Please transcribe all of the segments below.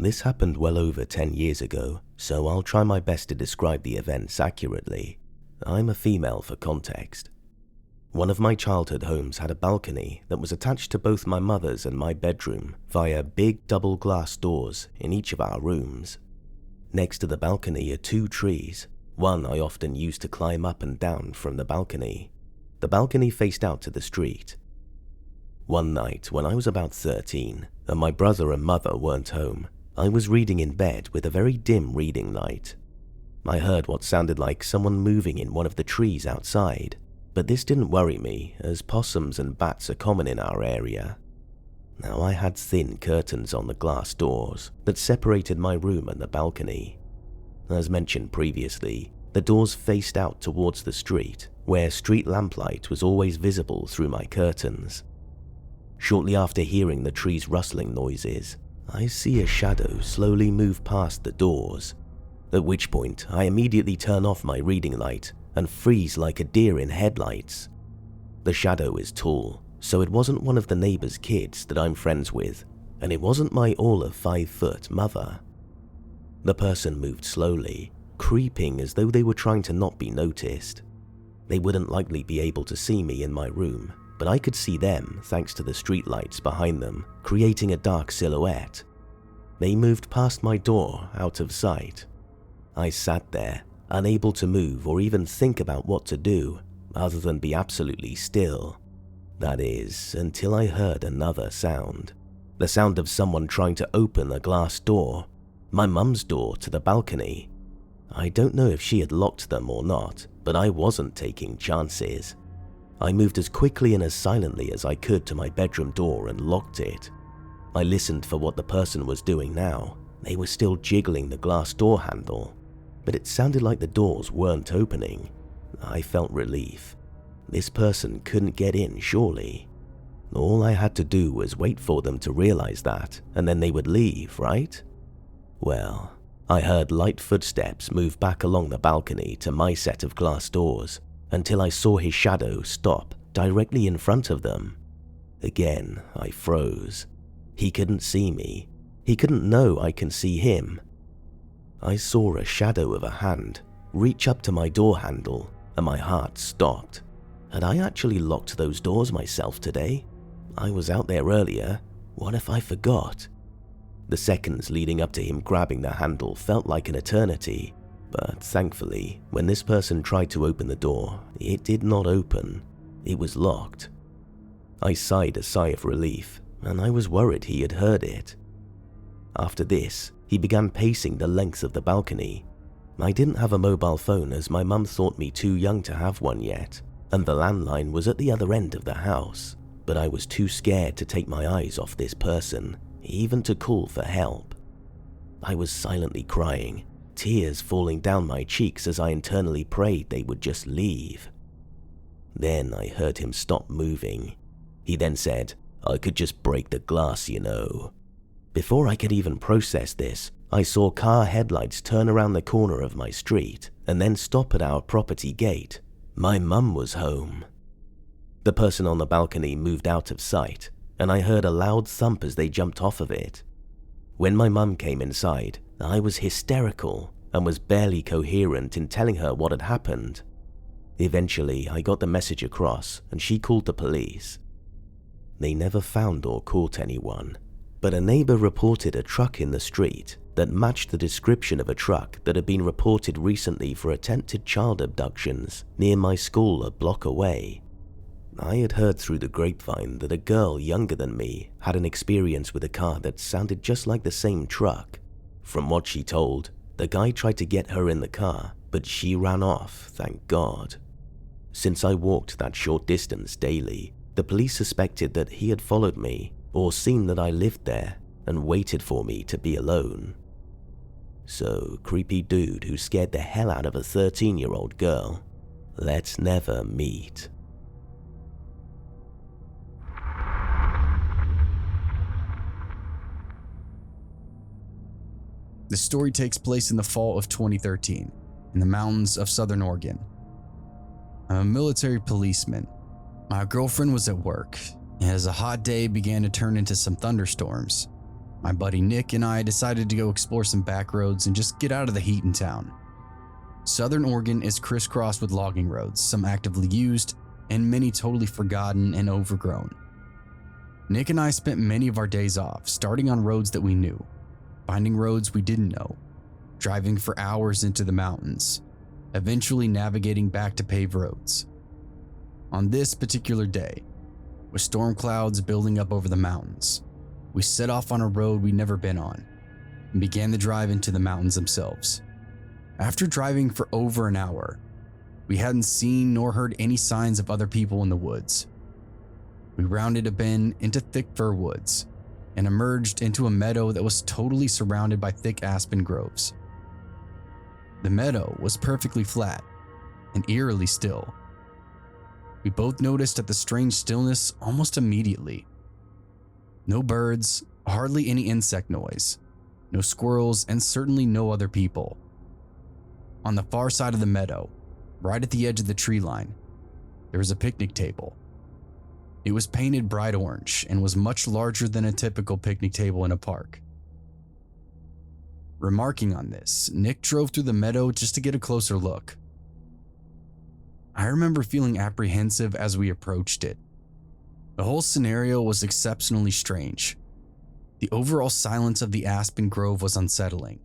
This happened well over 10 years ago, so I'll try my best to describe the events accurately. I'm a female for context. One of my childhood homes had a balcony that was attached to both my mother's and my bedroom via big double glass doors in each of our rooms. Next to the balcony are 2 trees. One I often used to climb up and down from the balcony. The balcony faced out to the street. One night when I was about 13 and my brother and mother weren't home, I was reading in bed with a very dim reading light. I heard what sounded like someone moving in one of the trees outside, but this didn't worry me as possums and bats are common in our area. Now I had thin curtains on the glass doors that separated my room and the balcony. As mentioned previously, the doors faced out towards the street, where street lamplight was always visible through my curtains. Shortly after hearing the trees rustling noises, I see a shadow slowly move past the doors, at which point I immediately turn off my reading light and freeze like a deer in headlights. The shadow is tall, so it wasn't one of the neighbor's kids that I'm friends with, and it wasn't my all of 5-foot mother. The person moved slowly, creeping as though they were trying to not be noticed. They wouldn't likely be able to see me in my room, but I could see them thanks to the streetlights behind them, creating a dark silhouette. They moved past my door, out of sight. I sat there, unable to move or even think about what to do, other than be absolutely still. That is, until I heard another sound. The sound of someone trying to open a glass door, my mum's door to the balcony. I don't know if she had locked them or not, but I wasn't taking chances. I moved as quickly and as silently as I could to my bedroom door and locked it. I listened for what the person was doing now. They were still jiggling the glass door handle, but it sounded like the doors weren't opening. I felt relief. This person couldn't get in, surely. All I had to do was wait for them to realize that, and then they would leave, right? Well, I heard light footsteps move back along the balcony to my set of glass doors, until I saw his shadow stop directly in front of them. Again, I froze. He couldn't see me. He couldn't know I can see him. I saw a shadow of a hand reach up to my door handle, and my heart stopped. Had I actually locked those doors myself today? I was out there earlier. What if I forgot? The seconds leading up to him grabbing the handle felt like an eternity, but thankfully, when this person tried to open the door, it did not open. It was locked. I sighed a sigh of relief, and I was worried he had heard it. After this, he began pacing the length of the balcony. I didn't have a mobile phone as my mum thought me too young to have one yet, and the landline was at the other end of the house, but I was too scared to take my eyes off this person, even to call for help. I was silently crying, tears falling down my cheeks as I internally prayed they would just leave. Then I heard him stop moving. He then said, "I could just break the glass, you know." Before I could even process this, I saw car headlights turn around the corner of my street and then stop at our property gate. My mum was home. The person on the balcony moved out of sight, and I heard a loud thump as they jumped off of it. When my mum came inside, I was hysterical and was barely coherent in telling her what had happened. Eventually, I got the message across and she called the police. They never found or caught anyone, but a neighbor reported a truck in the street that matched the description of a truck that had been reported recently for attempted child abductions near my school a block away. I had heard through the grapevine that a girl younger than me had an experience with a car that sounded just like the same truck. From what she told, the guy tried to get her in the car, but she ran off, thank God. Since I walked that short distance daily, the police suspected that he had followed me or seen that I lived there and waited for me to be alone. So, creepy dude who scared the hell out of a 13-year-old girl, let's never meet. The story takes place in the fall of 2013 in the mountains of southern Oregon. I'm a military policeman. My girlfriend was at work, and as a hot day began to turn into some thunderstorms, My buddy Nick and I decided to go explore some back roads and just get out of the heat in town. Southern Oregon is crisscrossed with logging roads, some actively used and many totally forgotten and overgrown. Nick and I spent many of our days off, starting on roads that we knew, finding roads we didn't know, driving for hours into the mountains, eventually navigating back to paved roads. On this particular day, with storm clouds building up over the mountains, we set off on a road we'd never been on and began the drive into the mountains themselves. After driving for over an hour, we hadn't seen nor heard any signs of other people in the woods. We rounded a bend into thick fir woods and emerged into a meadow that was totally surrounded by thick aspen groves. The meadow was perfectly flat and eerily still. We both noticed at the strange stillness almost immediately. No birds, hardly any insect noise, no squirrels, and certainly no other people. On the far side of the meadow, right at the edge of the tree line, there was a picnic table. It was painted bright orange and was much larger than a typical picnic table in a park. Remarking on this, Nick drove through the meadow just to get a closer look. I remember feeling apprehensive as we approached it. The whole scenario was exceptionally strange. The overall silence of the aspen grove was unsettling.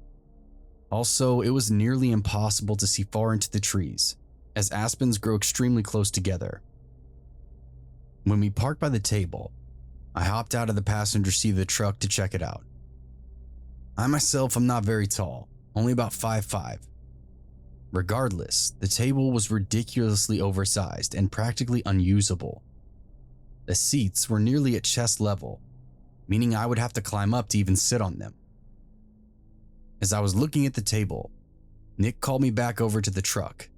Also, it was nearly impossible to see far into the trees, as aspens grow extremely close together. When we parked by the table, I hopped out of the passenger seat of the truck to check it out. I myself am not very tall, only about 5'5". Regardless, the table was ridiculously oversized and practically unusable. The seats were nearly at chest level, meaning I would have to climb up to even sit on them. As I was looking at the table, Nick called me back over to the truck,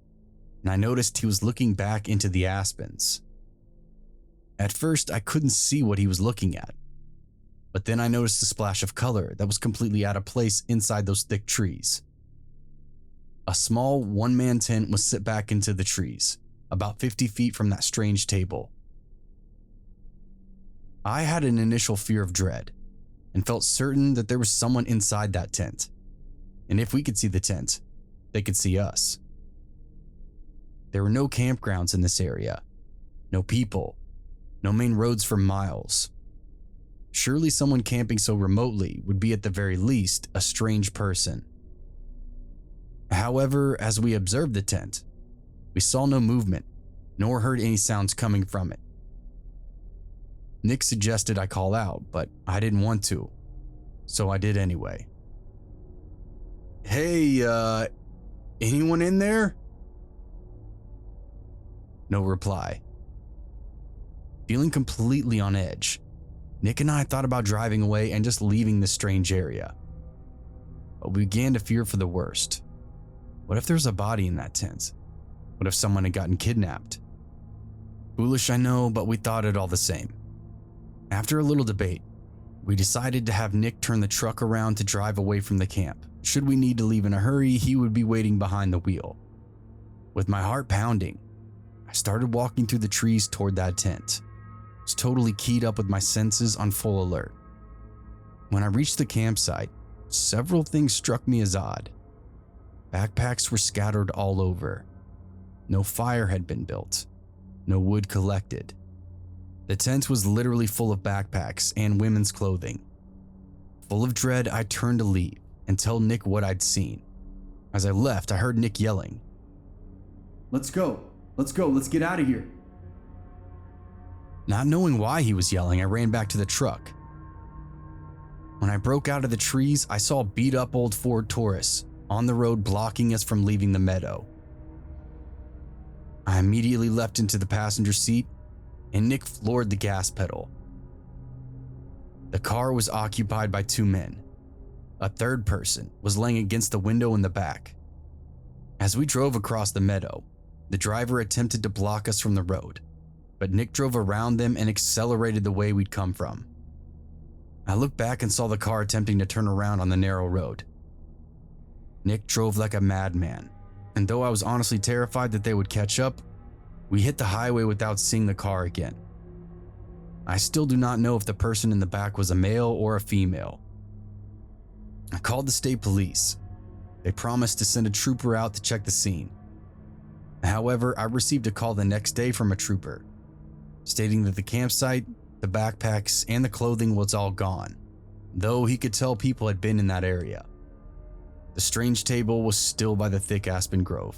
and I noticed he was looking back into the aspens. At first, I couldn't see what he was looking at, but then I noticed a splash of color that was completely out of place inside those thick trees. A small one-man tent was set back into the trees, about 50 feet from that strange table. I had an initial fear of dread and felt certain that there was someone inside that tent, and if we could see the tent, they could see us. There were no campgrounds in this area, no people, no main roads for miles. Surely someone camping so remotely would be at the very least a strange person. However, as we observed the tent, we saw no movement, nor heard any sounds coming from it. Nick suggested I call out, but I didn't want to, so I did anyway. "Hey, anyone in there?" No reply. Feeling completely on edge, Nick and I thought about driving away and just leaving this strange area. But we began to fear for the worst. What if there was a body in that tent? What if someone had gotten kidnapped? Foolish, I know, but we thought it all the same. After a little debate, we decided to have Nick turn the truck around to drive away from the camp. Should we need to leave in a hurry, he would be waiting behind the wheel. With my heart pounding, I started walking through the trees toward that tent. I was totally keyed up with my senses on full alert. When I reached the campsite, several things struck me as odd. Backpacks were scattered all over. No fire had been built. No wood collected. The tent was literally full of backpacks and women's clothing. Full of dread, I turned to leave and tell Nick what I'd seen. As I left, I heard Nick yelling, let's go, let's get out of here." Not knowing why he was yelling, I ran back to the truck. When I broke out of the trees, I saw a beat-up old Ford Taurus on the road blocking us from leaving the meadow. I immediately leapt into the passenger seat and Nick floored the gas pedal. The car was occupied by two men. A third person was laying against the window in the back. As we drove across the meadow, the driver attempted to block us from the road, but Nick drove around them and accelerated the way we'd come from. I looked back and saw the car attempting to turn around on the narrow road. Nick drove like a madman, and though I was honestly terrified that they would catch up, we hit the highway without seeing the car again. I still do not know if the person in the back was a male or a female, I called the state police. They promised to send a trooper out to check the scene. However, I received a call the next day from a trooper, stating that the campsite, the backpacks, and the clothing was all gone, though he could tell people had been in that area. The strange table was still by the thick aspen grove.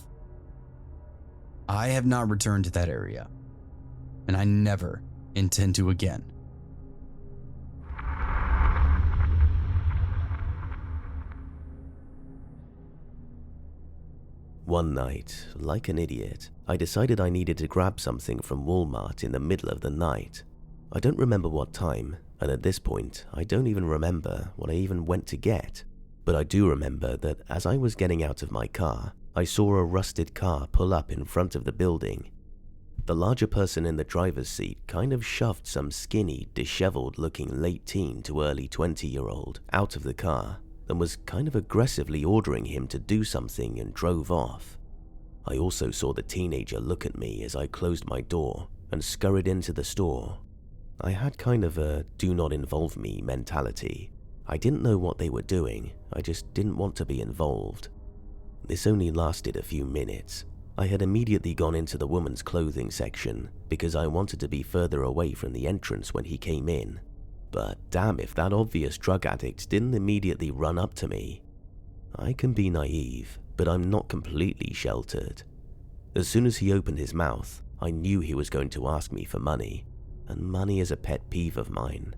I have not returned to that area, and I never intend to again. One night, like an idiot, I decided I needed to grab something from Walmart in the middle of the night. I don't remember what time, and at this point, I don't even remember what I even went to get. But I do remember that as I was getting out of my car, I saw a rusted car pull up in front of the building. The larger person in the driver's seat kind of shoved some skinny, disheveled-looking late teen to early 20-year-old out of the car and was kind of aggressively ordering him to do something and drove off. I also saw the teenager look at me as I closed my door and scurried into the store. I had kind of a do not involve me mentality. I didn't know what they were doing, I just didn't want to be involved. This only lasted a few minutes. I had immediately gone into the woman's clothing section because I wanted to be further away from the entrance when he came in. But damn if that obvious drug addict didn't immediately run up to me. I can be naive, but I'm not completely sheltered. As soon as he opened his mouth, I knew he was going to ask me for money, and money is a pet peeve of mine.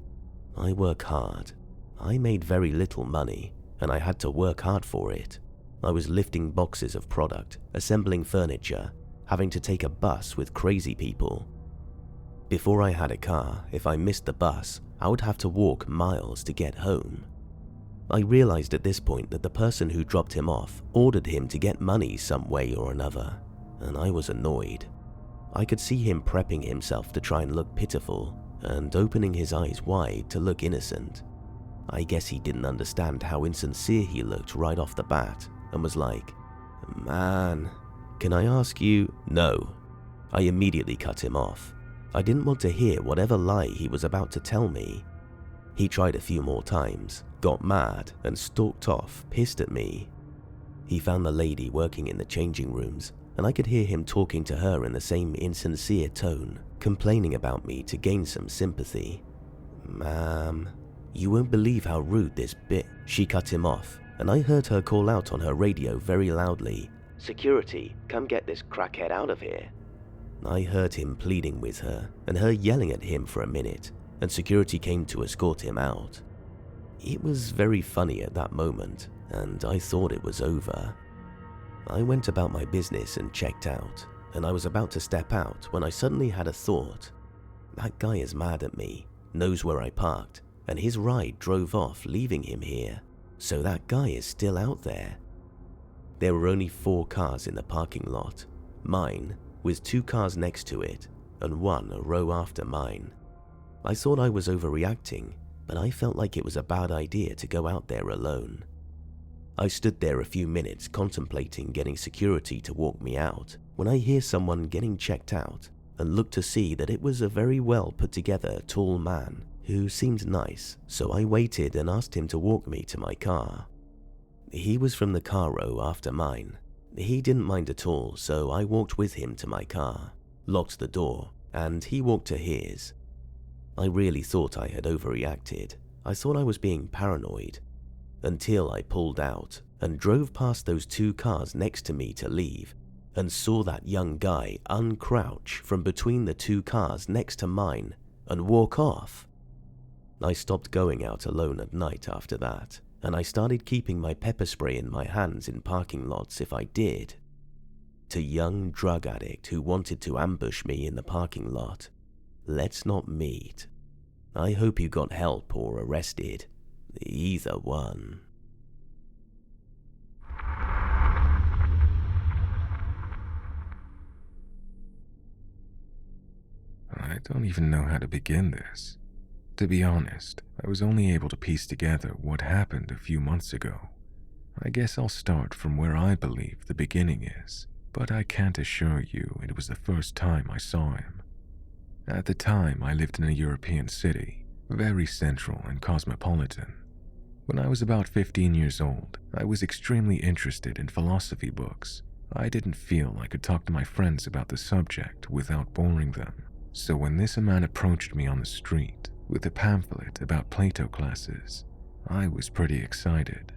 I work hard. I made very little money, and I had to work hard for it. I was lifting boxes of product, assembling furniture, having to take a bus with crazy people. Before I had a car, if I missed the bus, I would have to walk miles to get home. I realized at this point that the person who dropped him off ordered him to get money some way or another, and I was annoyed. I could see him prepping himself to try and look pitiful and opening his eyes wide to look innocent. I guess he didn't understand how insincere he looked right off the bat and was like, "Man, can I ask you?" "No." I immediately cut him off. I didn't want to hear whatever lie he was about to tell me. He tried a few more times, got mad, and stalked off, pissed at me. He found the lady working in the changing rooms, and I could hear him talking to her in the same insincere tone, complaining about me to gain some sympathy. "Ma'am, you won't believe how rude this bit." She cut him off, and I heard her call out on her radio very loudly, "Security, come get this crackhead out of here." I heard him pleading with her, and her yelling at him for a minute, and security came to escort him out. It was very funny at that moment, and I thought it was over. I went about my business and checked out, and I was about to step out when I suddenly had a thought. That guy is mad at me, knows where I parked, and his ride drove off leaving him here, so that guy is still out there. There were only 4 cars in the parking lot, mine, with 2 cars next to it, and one a row after mine. I thought I was overreacting, but I felt like it was a bad idea to go out there alone. I stood there a few minutes contemplating getting security to walk me out when I hear someone getting checked out and looked to see that it was a very well put together tall man who seemed nice, so I waited and asked him to walk me to my car. He was from the car row after mine. He didn't mind at all, so I walked with him to my car, locked the door, and he walked to his. I really thought I had overreacted. I thought I was being paranoid, until I pulled out and drove past those 2 cars next to me to leave, and saw that young guy uncrouch from between the 2 cars next to mine and walk off. I stopped going out alone at night after that, and I started keeping my pepper spray in my hands in parking lots if I did. To young drug addict who wanted to ambush me in the parking lot, let's not meet. I hope you got help or arrested. Either one. I don't even know how to begin this. To be honest, I was only able to piece together what happened a few months ago. I guess I'll start from where I believe the beginning is, but I can't assure you it was the first time I saw him. At the time, I lived in a European city, very central and cosmopolitan. When I was about 15 years old, I was extremely interested in philosophy books. I didn't feel I could talk to my friends about the subject without boring them. So when this man approached me on the street with a pamphlet about Plato classes, I was pretty excited.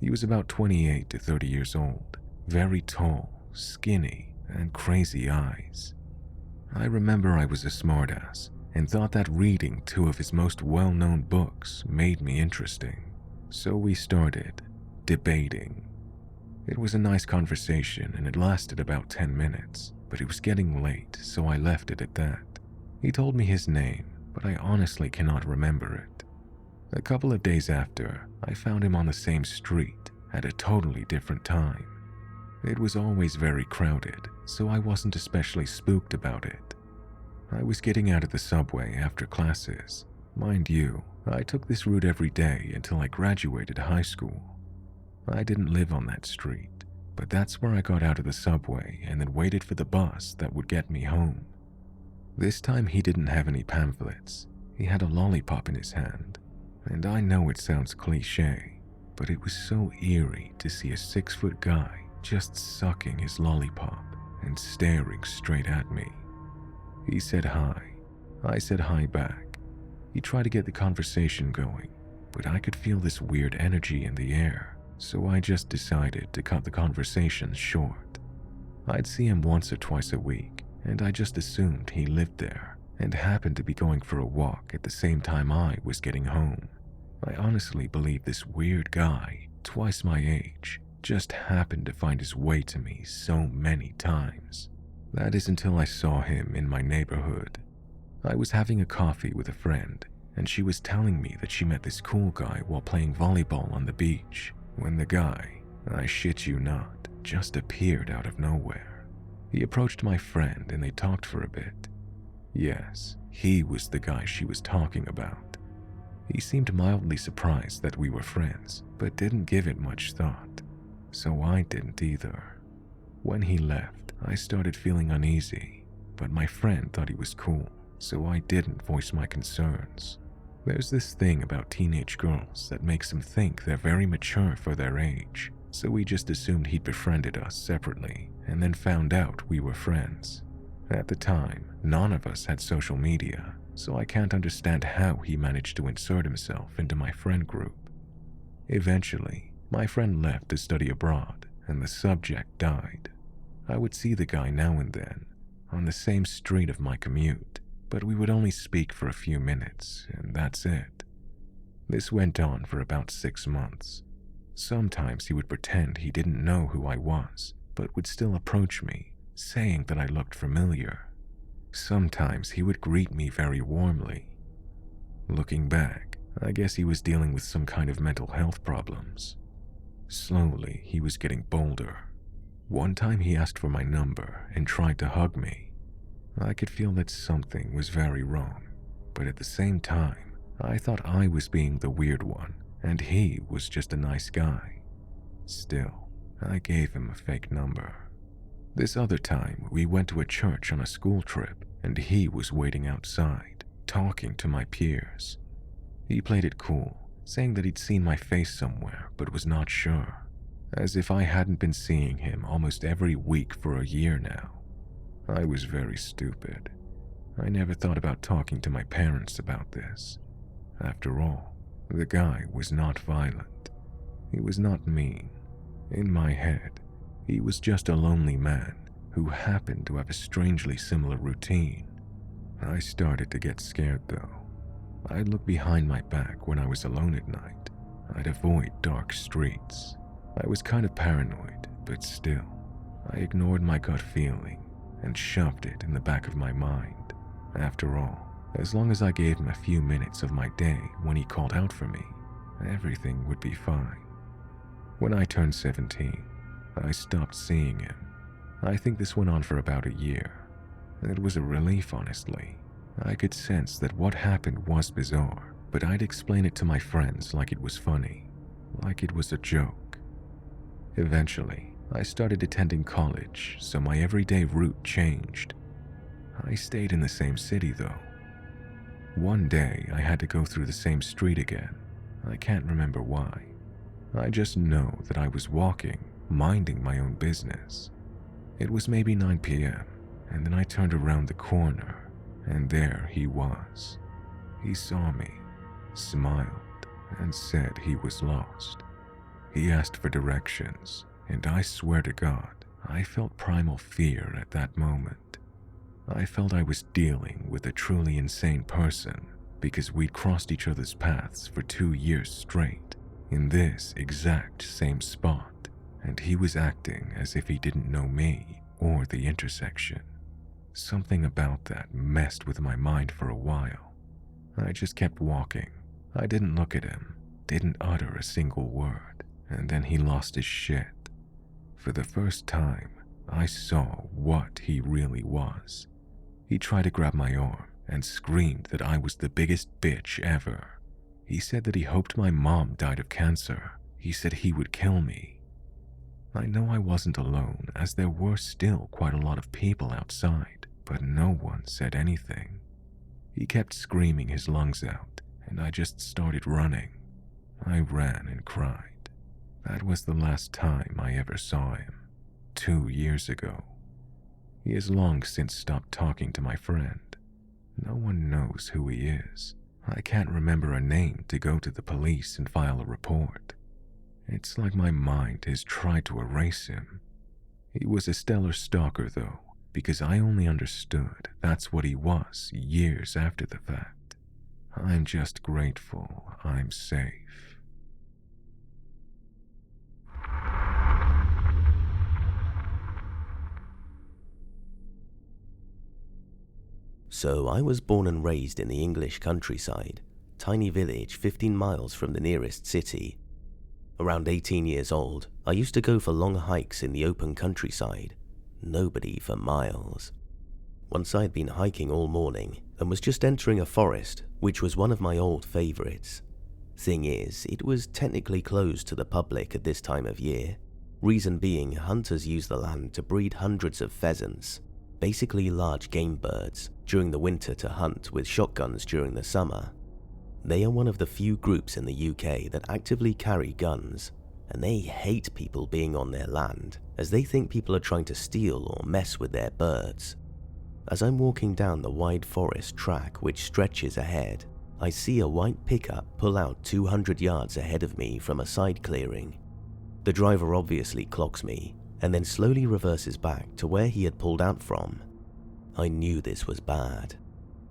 He was about 28 to 30 years old, very tall, skinny, and crazy eyes. I remember I was a smartass and thought that reading two of his most well-known books made me interesting. So we started debating. It was a nice conversation and it lasted about 10 minutes, but it was getting late, so I left it at that. He told me his name, but I honestly cannot remember it. A couple of days after, I found him on the same street at a totally different time. It was always very crowded, so I wasn't especially spooked about it. I was getting out of the subway after classes. Mind you, I took this route every day until I graduated high school. I didn't live on that street, but that's where I got out of the subway and then waited for the bus that would get me home. This time he didn't have any pamphlets. He had a lollipop in his hand. And I know it sounds cliche, but it was so eerie to see a 6-foot guy just sucking his lollipop and staring straight at me. He said hi. I said hi back. He tried to get the conversation going, but I could feel this weird energy in the air, so I just decided to cut the conversation short. I'd see him once or twice a week, and I just assumed he lived there and happened to be going for a walk at the same time I was getting home. I honestly believe this weird guy, twice my age, just happened to find his way to me so many times. That is until I saw him in my neighborhood. I was having a coffee with a friend, and she was telling me that she met this cool guy while playing volleyball on the beach, when the guy, I shit you not, just appeared out of nowhere. He approached my friend and they talked for a bit. Yes, he was the guy she was talking about. He seemed mildly surprised that we were friends, but didn't give it much thought. So I didn't either. When he left, I started feeling uneasy, but my friend thought he was cool, so I didn't voice my concerns. There's this thing about teenage girls that makes them think they're very mature for their age, so we just assumed he'd befriended us separately and then found out we were friends. At the time, none of us had social media, so I can't understand how he managed to insert himself into my friend group. Eventually, my friend left to study abroad, and the subject died. I would see the guy now and then, on the same street of my commute, but we would only speak for a few minutes, and that's it. This went on for about 6 months. Sometimes he would pretend he didn't know who I was, but would still approach me, saying that I looked familiar. Sometimes he would greet me very warmly. Looking back, I guess he was dealing with some kind of mental health problems. Slowly, he was getting bolder. One time he asked for my number and tried to hug me. I could feel that something was very wrong, but at the same time, I thought I was being the weird one, and he was just a nice guy. Still, I gave him a fake number. This other time, we went to a church on a school trip, and he was waiting outside, talking to my peers. He played it cool, saying that he'd seen my face somewhere, but was not sure, as if I hadn't been seeing him almost every week for a year now. I was very stupid. I never thought about talking to my parents about this. After all, the guy was not violent. He was not mean. In my head, he was just a lonely man who happened to have a strangely similar routine. I started to get scared though. I'd look behind my back when I was alone at night. I'd avoid dark streets. I was kind of paranoid, but still, I ignored my gut feeling and shoved it in the back of my mind. After all, as long as I gave him a few minutes of my day when he called out for me, everything would be fine. When I turned 17, I stopped seeing him. I think this went on for about a year. It was a relief, honestly. I could sense that what happened was bizarre, but I'd explain it to my friends like it was funny, like it was a joke. Eventually, I started attending college, so my everyday route changed. I stayed in the same city though. One day, I had to go through the same street again. I can't remember why. I just know that I was walking, minding my own business. It was maybe 9 p.m., and then I turned around the corner, and there he was. He saw me, smiled, and said he was lost. He asked for directions, and I swear to God, I felt primal fear at that moment. I felt I was dealing with a truly insane person because we'd crossed each other's paths for 2 years straight in this exact same spot, and he was acting as if he didn't know me or the intersection. Something about that messed with my mind for a while. I just kept walking. I didn't look at him, didn't utter a single word, and then he lost his shit. For the first time, I saw what he really was. He tried to grab my arm and screamed that I was the biggest bitch ever. He said that he hoped my mom died of cancer. He said he would kill me. I know I wasn't alone, as there were still quite a lot of people outside, but no one said anything. He kept screaming his lungs out, and I just started running. I ran and cried. That was the last time I ever saw him, 2 years ago. He has long since stopped talking to my friend. No one knows who he is. I can't remember a name to go to the police and file a report. It's like my mind has tried to erase him. He was a stellar stalker, though, because I only understood that's what he was years after the fact. I'm just grateful I'm safe. So I was born and raised in the English countryside, tiny village 15 miles from the nearest city. Around 18 years old, I used to go for long hikes in the open countryside, nobody for miles. Once I'd been hiking all morning and was just entering a forest, which was one of my old favorites. Thing is, it was technically closed to the public at this time of year. Reason being, hunters use the land to breed hundreds of pheasants, basically large game birds, during the winter to hunt with shotguns during the summer. They are one of the few groups in the UK that actively carry guns, and they hate people being on their land, as they think people are trying to steal or mess with their birds. As I'm walking down the wide forest track which stretches ahead, I see a white pickup pull out 200 yards ahead of me from a side clearing. The driver obviously clocks me, and then slowly reverses back to where he had pulled out from. I knew this was bad.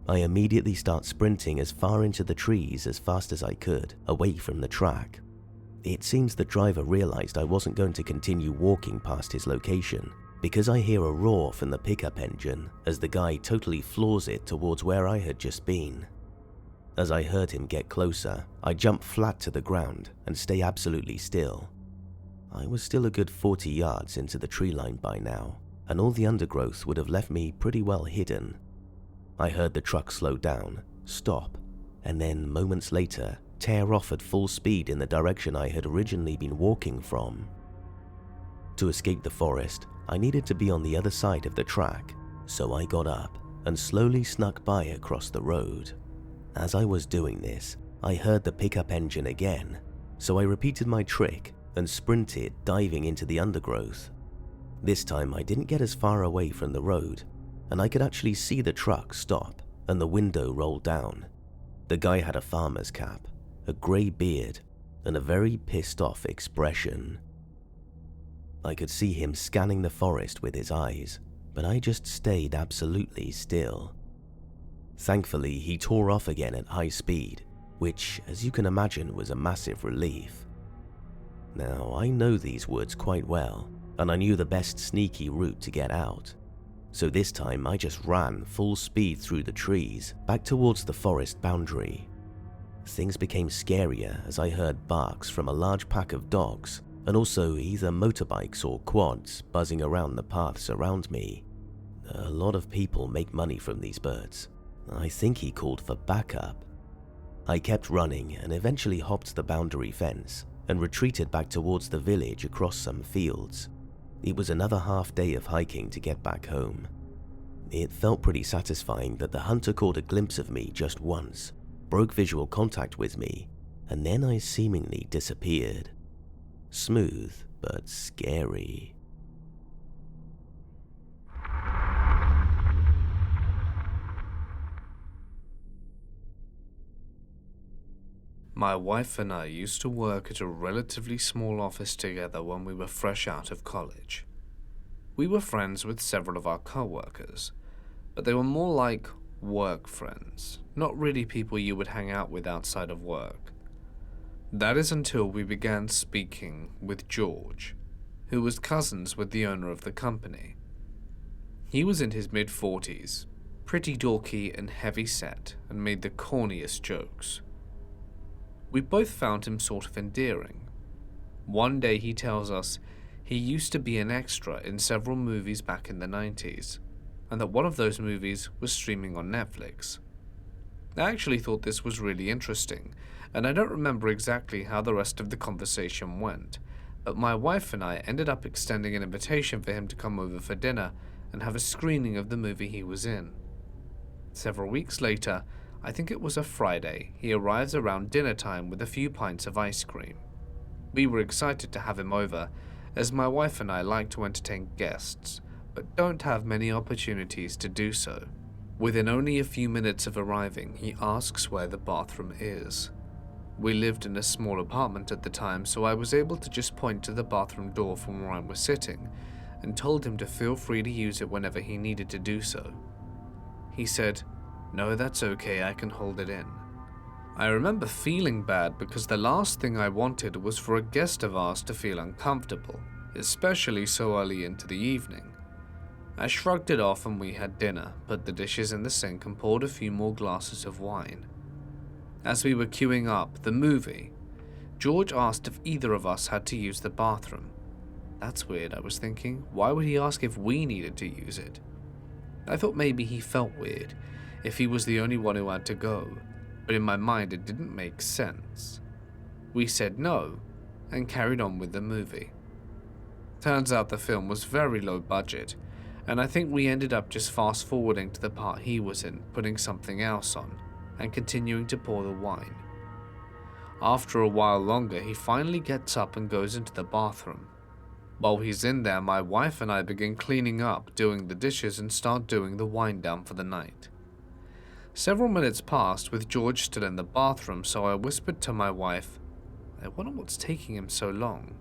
I immediately start sprinting as far into the trees as fast as I could, away from the track. It seems the driver realized I wasn't going to continue walking past his location, because I hear a roar from the pickup engine as the guy totally floors it towards where I had just been. As I heard him get closer, I jump flat to the ground and stay absolutely still. I was still a good 40 yards into the tree line by now, and all the undergrowth would have left me pretty well hidden. I heard the truck slow down, stop, and then moments later tear off at full speed in the direction I had originally been walking from. To escape the forest, I needed to be on the other side of the track, so I got up and slowly snuck by across the road. As I was doing this, I heard the pickup engine again, so I repeated my trick and sprinted, diving into the undergrowth. This time I didn't get as far away from the road, and I could actually see the truck stop and the window roll down. The guy had a farmer's cap, a grey beard, and a very pissed off expression. I could see him scanning the forest with his eyes, but I just stayed absolutely still. Thankfully, he tore off again at high speed, which, as you can imagine, was a massive relief. Now, I know these woods quite well, and I knew the best sneaky route to get out. So this time I just ran full speed through the trees, back towards the forest boundary. Things became scarier as I heard barks from a large pack of dogs, and also either motorbikes or quads buzzing around the paths around me. A lot of people make money from these birds. I think he called for backup. I kept running and eventually hopped the boundary fence and retreated back towards the village across some fields. It was another half day of hiking to get back home. It felt pretty satisfying that the hunter caught a glimpse of me just once, broke visual contact with me, and then I seemingly disappeared. Smooth, but scary. My wife and I used to work at a relatively small office together when we were fresh out of college. We were friends with several of our co-workers, but they were more like work friends, not really people you would hang out with outside of work. That is until we began speaking with George, who was cousins with the owner of the company. He was in his mid-40s, pretty dorky and heavy-set, and made the corniest jokes. We both found him sort of endearing. One day he tells us he used to be an extra in several movies back in the 90s, and that one of those movies was streaming on Netflix. I actually thought this was really interesting, and I don't remember exactly how the rest of the conversation went, but my wife and I ended up extending an invitation for him to come over for dinner and have a screening of the movie he was in. Several weeks later, I think it was a Friday, he arrives around dinner time with a few pints of ice cream. We were excited to have him over, as my wife and I like to entertain guests, but don't have many opportunities to do so. Within only a few minutes of arriving, he asks where the bathroom is. We lived in a small apartment at the time, so I was able to just point to the bathroom door from where I was sitting, and told him to feel free to use it whenever he needed to do so. He said, "No, that's okay, I can hold it in." I remember feeling bad because the last thing I wanted was for a guest of ours to feel uncomfortable, especially so early into the evening. I shrugged it off and we had dinner, put the dishes in the sink and poured a few more glasses of wine. As we were queuing up the movie, George asked if either of us had to use the bathroom. That's weird, I was thinking. Why would he ask if we needed to use it? I thought maybe he felt weird if he was the only one who had to go, but in my mind it didn't make sense. We said no, and carried on with the movie. Turns out the film was very low budget, and I think we ended up just fast forwarding to the part he was in, putting something else on, and continuing to pour the wine. After a while longer, he finally gets up and goes into the bathroom. While he's in there, my wife and I begin cleaning up, doing the dishes, and start doing the wind down for the night. Several minutes passed with George still in the bathroom, so I whispered to my wife, "I wonder what's taking him so long.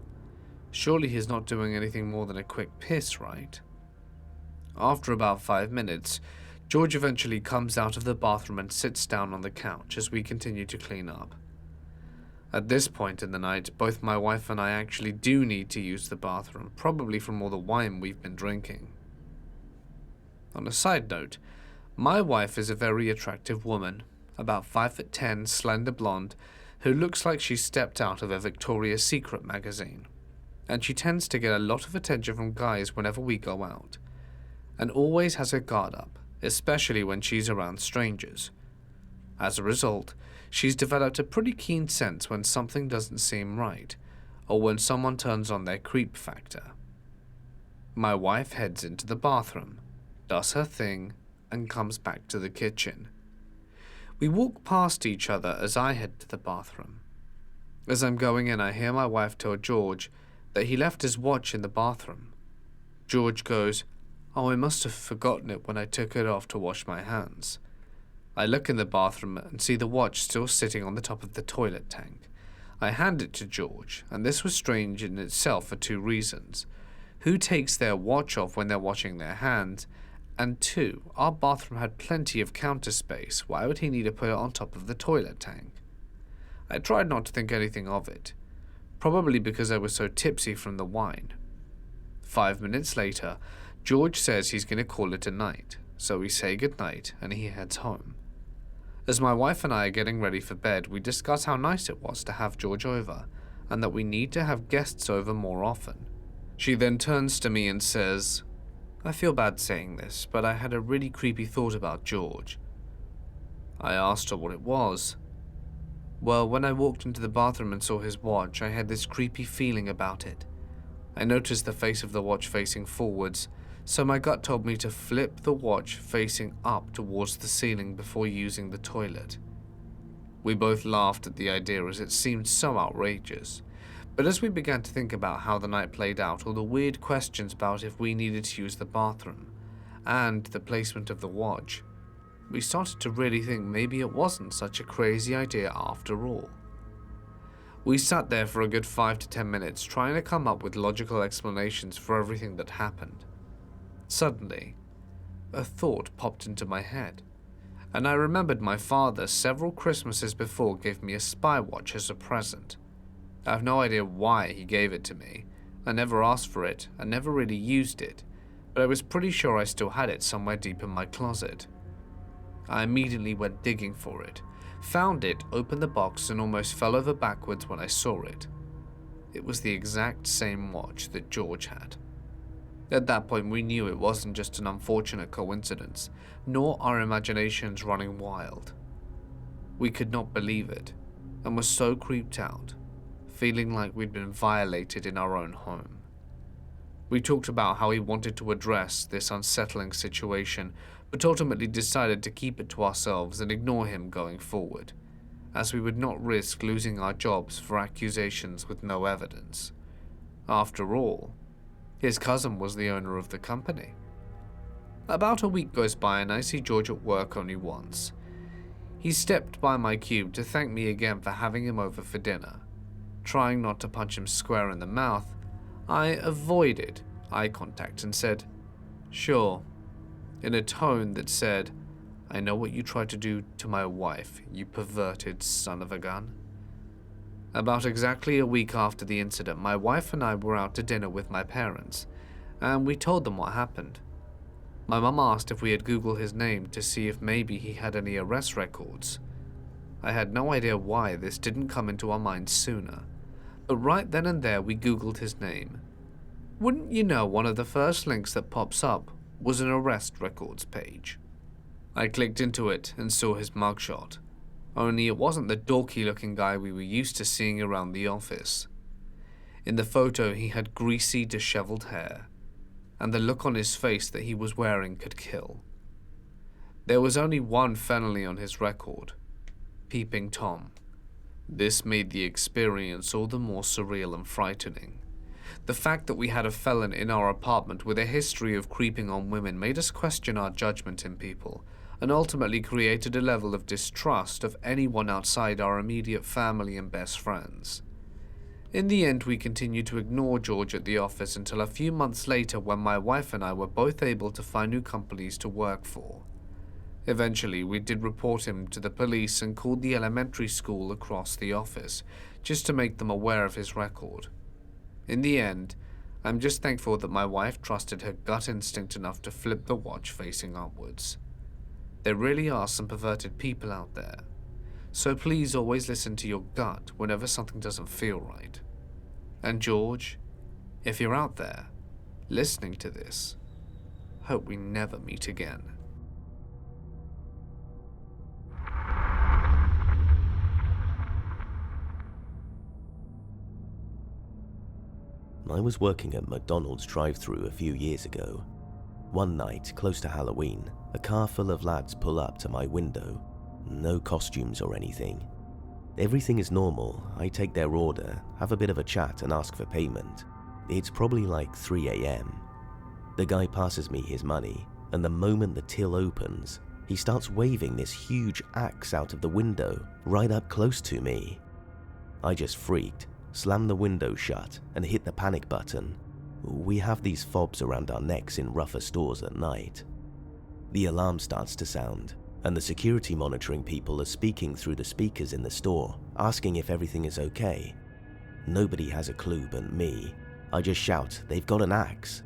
Surely he's not doing anything more than a quick piss, right?" After about 5 minutes, George eventually comes out of the bathroom and sits down on the couch as we continue to clean up. At this point in the night, both my wife and I actually do need to use the bathroom, probably from all the wine we've been drinking. On a side note, my wife is a very attractive woman, about 5'10", slender blonde, who looks like she stepped out of a Victoria's Secret magazine, and she tends to get a lot of attention from guys whenever we go out, and always has her guard up, especially when she's around strangers. As a result, she's developed a pretty keen sense when something doesn't seem right, or when someone turns on their creep factor. My wife heads into the bathroom, does her thing, and comes back to the kitchen. We walk past each other as I head to the bathroom. As I'm going in, I hear my wife tell George that he left his watch in the bathroom. George goes, "Oh, I must have forgotten it when I took it off to wash my hands." I look in the bathroom and see the watch still sitting on the top of the toilet tank. I hand it to George, and this was strange in itself for 2 reasons. Who takes their watch off when they're washing their hands? And 2, our bathroom had plenty of counter space. Why would he need to put it on top of the toilet tank? I tried not to think anything of it, probably because I was so tipsy from the wine. 5 minutes later, George says he's going to call it a night, so we say goodnight and he heads home. As my wife and I are getting ready for bed, we discuss how nice it was to have George over, and that we need to have guests over more often. She then turns to me and says, "I feel bad saying this, but I had a really creepy thought about George." I asked her what it was. "Well, when I walked into the bathroom and saw his watch, I had this creepy feeling about it. I noticed the face of the watch facing forwards, so my gut told me to flip the watch facing up towards the ceiling before using the toilet. We both laughed at the idea as it seemed so outrageous, but as we began to think about how the night played out, or the weird questions about if we needed to use the bathroom, and the placement of the watch, we started to really think maybe it wasn't such a crazy idea after all. We sat there for a good 5 to 10 minutes trying to come up with logical explanations for everything that happened. Suddenly, a thought popped into my head, and I remembered my father several Christmases before gave me a spy watch as a present. I have no idea why he gave it to me. I never asked for it, I never really used it, but I was pretty sure I still had it somewhere deep in my closet. I immediately went digging for it, found it, opened the box, and almost fell over backwards when I saw it. It was the exact same watch that George had. At that point, we knew it wasn't just an unfortunate coincidence, nor our imaginations running wild. We could not believe it, and were so creeped out, feeling like we'd been violated in our own home. We talked about how he wanted to address this unsettling situation, but ultimately decided to keep it to ourselves and ignore him going forward, as we would not risk losing our jobs for accusations with no evidence. After all, his cousin was the owner of the company. About a week goes by and I see George at work only once. He stepped by my cube to thank me again for having him over for dinner. Trying not to punch him square in the mouth, I avoided eye contact and said, "Sure," in a tone that said, "I know what you tried to do to my wife, you perverted son of a gun." About exactly a week after the incident, my wife and I were out to dinner with my parents, and we told them what happened. My mum asked if we had Googled his name to see if maybe he had any arrest records. I had no idea why this didn't come into our minds sooner, but right then and there we Googled his name. Wouldn't you know, one of the first links that pops up was an arrest records page. I clicked into it and saw his mugshot. Only it wasn't the dorky-looking guy we were used to seeing around the office. In the photo, he had greasy, disheveled hair, and the look on his face that he was wearing could kill. There was only one felony on his record, Peeping Tom. This made the experience all the more surreal and frightening. The fact that we had a felon in our apartment with a history of creeping on women made us question our judgment in people, and ultimately created a level of distrust of anyone outside our immediate family and best friends. In the end, we continued to ignore George at the office until a few months later, when my wife and I were both able to find new companies to work for. Eventually, we did report him to the police and called the elementary school across the office, just to make them aware of his record. In the end, I'm just thankful that my wife trusted her gut instinct enough to flip the watch facing upwards. There really are some perverted people out there, so please always listen to your gut whenever something doesn't feel right. And George, if you're out there, listening to this, hope we never meet again. I was working at McDonald's drive-thru a few years ago. One night, close to Halloween, a car full of lads pull up to my window. No costumes or anything. Everything is normal. I take their order, have a bit of a chat and ask for payment. It's probably like 3 a.m. The guy passes me his money, and the moment the till opens, he starts waving this huge axe out of the window, right up close to me. I just freaked, slammed the window shut, and hit the panic button. We have these fobs around our necks in rougher stores at night. The alarm starts to sound, and the security monitoring people are speaking through the speakers in the store, asking if everything is okay. Nobody has a clue but me. I just shout, "They've got an axe."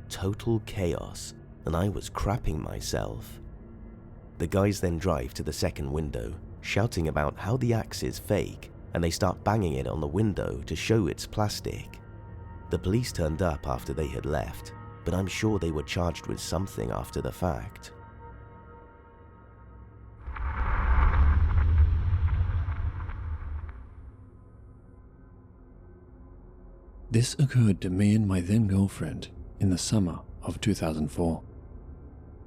Total chaos, and I was crapping myself. The guys then drive to the second window, shouting about how the axe is fake, and they start banging it on the window to show it's plastic. The police turned up after they had left, but I'm sure they were charged with something after the fact. This occurred to me and my then-girlfriend in the summer of 2004.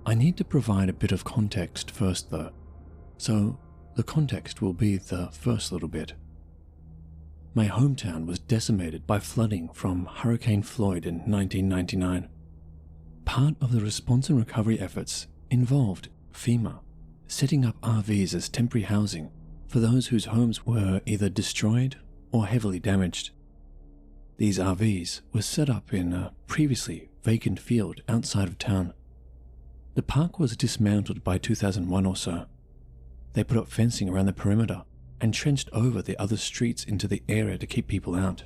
I need to provide a bit of context first though. So, the context will be the first little bit. My hometown was decimated by flooding from Hurricane Floyd in 1999. Part of the response and recovery efforts involved FEMA setting up RVs as temporary housing for those whose homes were either destroyed or heavily damaged. These RVs were set up in a previously vacant field outside of town. The park was dismantled by 2001 or so. They put up fencing around the perimeter and trenched over the other streets into the area to keep people out.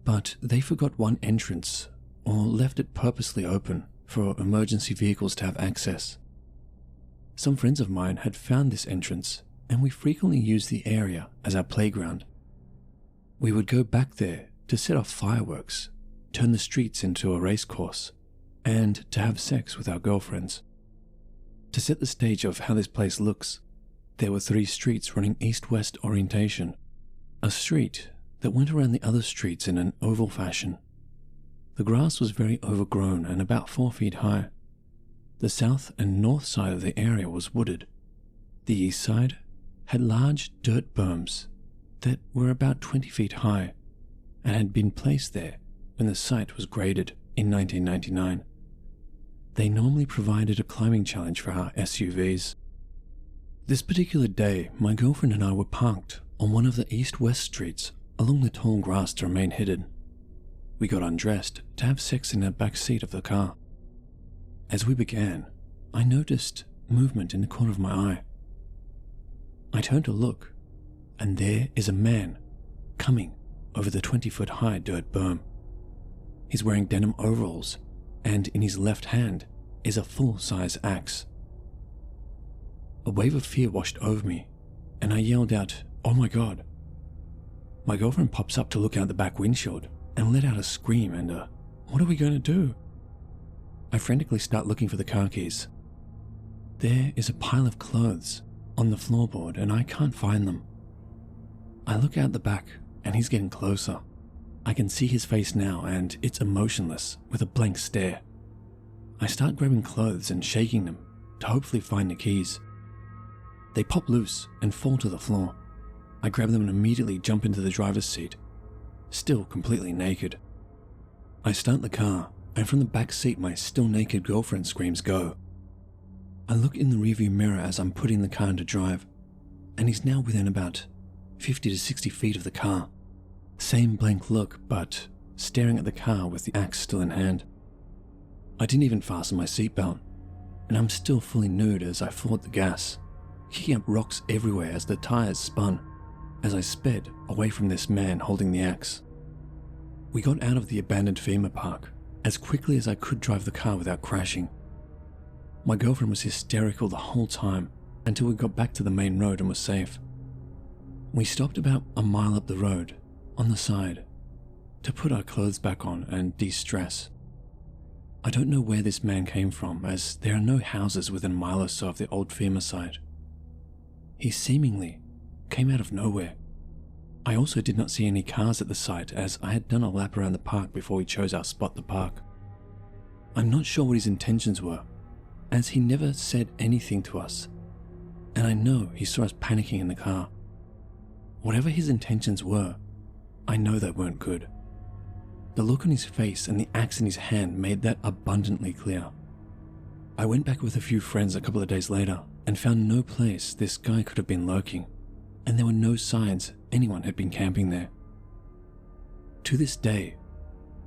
But they forgot one entrance, or left it purposely open for emergency vehicles to have access. Some friends of mine had found this entrance, and we frequently used the area as our playground. We would go back there to set off fireworks, turn the streets into a race course, and to have sex with our girlfriends. To set the stage of how this place looks, there were 3 streets running east-west orientation, a street that went around the other streets in an oval fashion. The grass was very overgrown and about 4 feet high. The south and north side of the area was wooded. The east side had large dirt berms that were about 20 feet high and had been placed there when the site was graded in 1999. They normally provided a climbing challenge for our SUVs. This particular day, my girlfriend and I were parked on one of the east-west streets along the tall grass to remain hidden. We got undressed to have sex in the back seat of the car. As we began, I noticed movement in the corner of my eye. I turned to look, and there is a man coming over the 20-foot-high dirt berm. He's wearing denim overalls, and in his left hand is a full-size axe. A wave of fear washed over me, and I yelled out, "Oh my God." My girlfriend pops up to look out the back windshield and let out a scream and "What are we going to do?" I frantically start looking for the car keys. There is a pile of clothes on the floorboard and I can't find them. I look out the back and he's getting closer. I can see his face now and it's emotionless with a blank stare. I start grabbing clothes and shaking them to hopefully find the keys. They pop loose and fall to the floor. I grab them and immediately jump into the driver's seat, still completely naked. I start the car, and from the back seat my still naked girlfriend screams "Go." I look in the rearview mirror as I'm putting the car into drive, and he's now within about 50 to 60 feet of the car. Same blank look, but staring at the car with the axe still in hand. I didn't even fasten my seatbelt, and I'm still fully nude as I floored the gas, kicking up rocks everywhere as the tires spun, as I sped away from this man holding the axe. We got out of the abandoned FEMA park as quickly as I could drive the car without crashing. My girlfriend was hysterical the whole time until we got back to the main road and was safe. We stopped about a mile up the road, on the side, to put our clothes back on and de-stress. I don't know where this man came from, as there are no houses within a mile or so of the old FEMA site. He seemingly came out of nowhere. I also did not see any cars at the site, as I had done a lap around the park before we chose our spot to park. I'm not sure what his intentions were, as he never said anything to us, and I know he saw us panicking in the car. Whatever his intentions were, I know they weren't good. The look on his face and the axe in his hand made that abundantly clear. I went back with a few friends a couple of days later and found no place this guy could have been lurking, and there were no signs anyone had been camping there. To this day,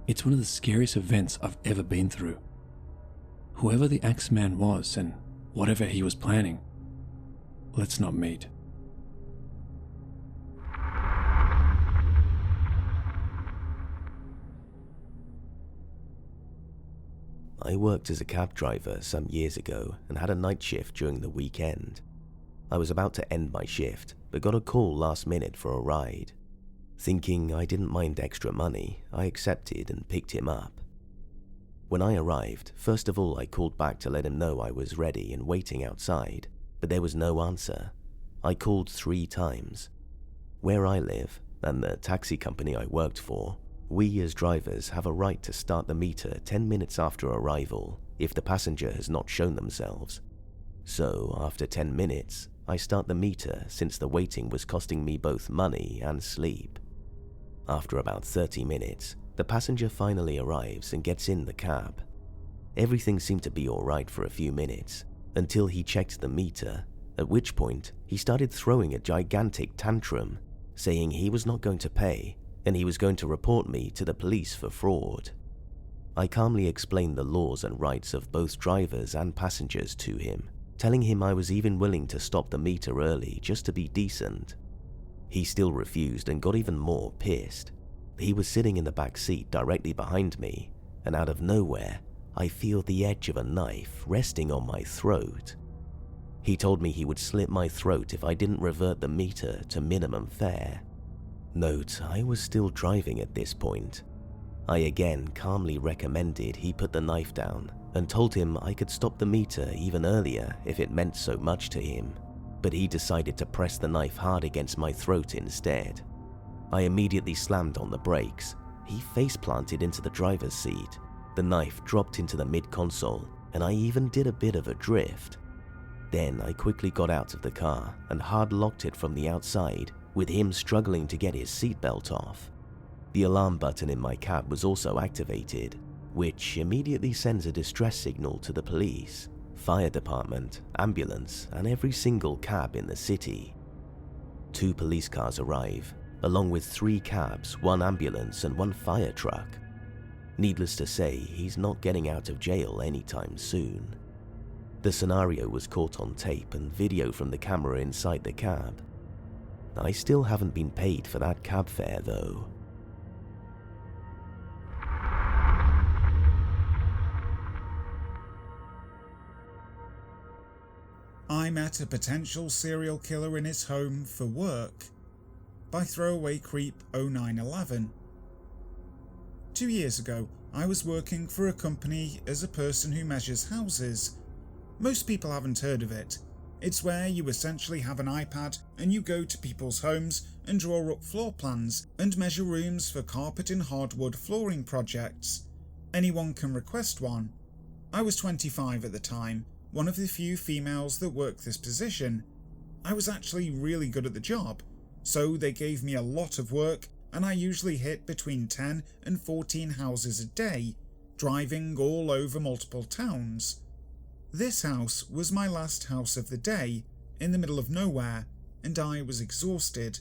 it's one of the scariest events I've ever been through. Whoever the Axeman was and whatever he was planning, let's not meet. I worked as a cab driver some years ago and had a night shift during the weekend. I was about to end my shift, but got a call last minute for a ride. Thinking I didn't mind extra money, I accepted and picked him up. When I arrived, first of all I called back to let him know I was ready and waiting outside, but there was no answer. I called 3 times. Where I live, and the taxi company I worked for, we as drivers have a right to start the meter 10 minutes after arrival if the passenger has not shown themselves. So after 10 minutes, I start the meter since the waiting was costing me both money and sleep. After about 30 minutes, the passenger finally arrives and gets in the cab. Everything seemed to be alright for a few minutes, until he checked the meter, at which point he started throwing a gigantic tantrum, saying he was not going to pay and he was going to report me to the police for fraud. I calmly explained the laws and rights of both drivers and passengers to him, telling him I was even willing to stop the meter early just to be decent. He still refused and got even more pissed. He was sitting in the back seat directly behind me, and out of nowhere, I feel the edge of a knife resting on my throat. He told me he would slit my throat if I didn't revert the meter to minimum fare. Note, I was still driving at this point. I again calmly recommended he put the knife down and told him I could stop the meter even earlier if it meant so much to him, but he decided to press the knife hard against my throat instead. I immediately slammed on the brakes. He face-planted into the driver's seat. The knife dropped into the mid-console, and I even did a bit of a drift. Then I quickly got out of the car and hard-locked it from the outside, with him struggling to get his seatbelt off. The alarm button in my cab was also activated, which immediately sends a distress signal to the police, fire department, ambulance, and every single cab in the city. 2 police cars arrive, along with 3 cabs, 1 ambulance, and 1 fire truck. Needless to say, he's not getting out of jail anytime soon. The scenario was caught on tape and video from the camera inside the cab. I still haven't been paid for that cab fare though. I met a potential serial killer in his home for work by Throwaway Creep 0911. 2 years ago, I was working for a company as a person who measures houses. Most people haven't heard of it. It's where you essentially have an iPad and you go to people's homes and draw up floor plans and measure rooms for carpet and hardwood flooring projects. Anyone can request one. I was 25 at the time, one of the few females that worked this position. I was actually really good at the job, so they gave me a lot of work and I usually hit between 10 and 14 houses a day, driving all over multiple towns. This house was my last house of the day, in the middle of nowhere, and I was exhausted.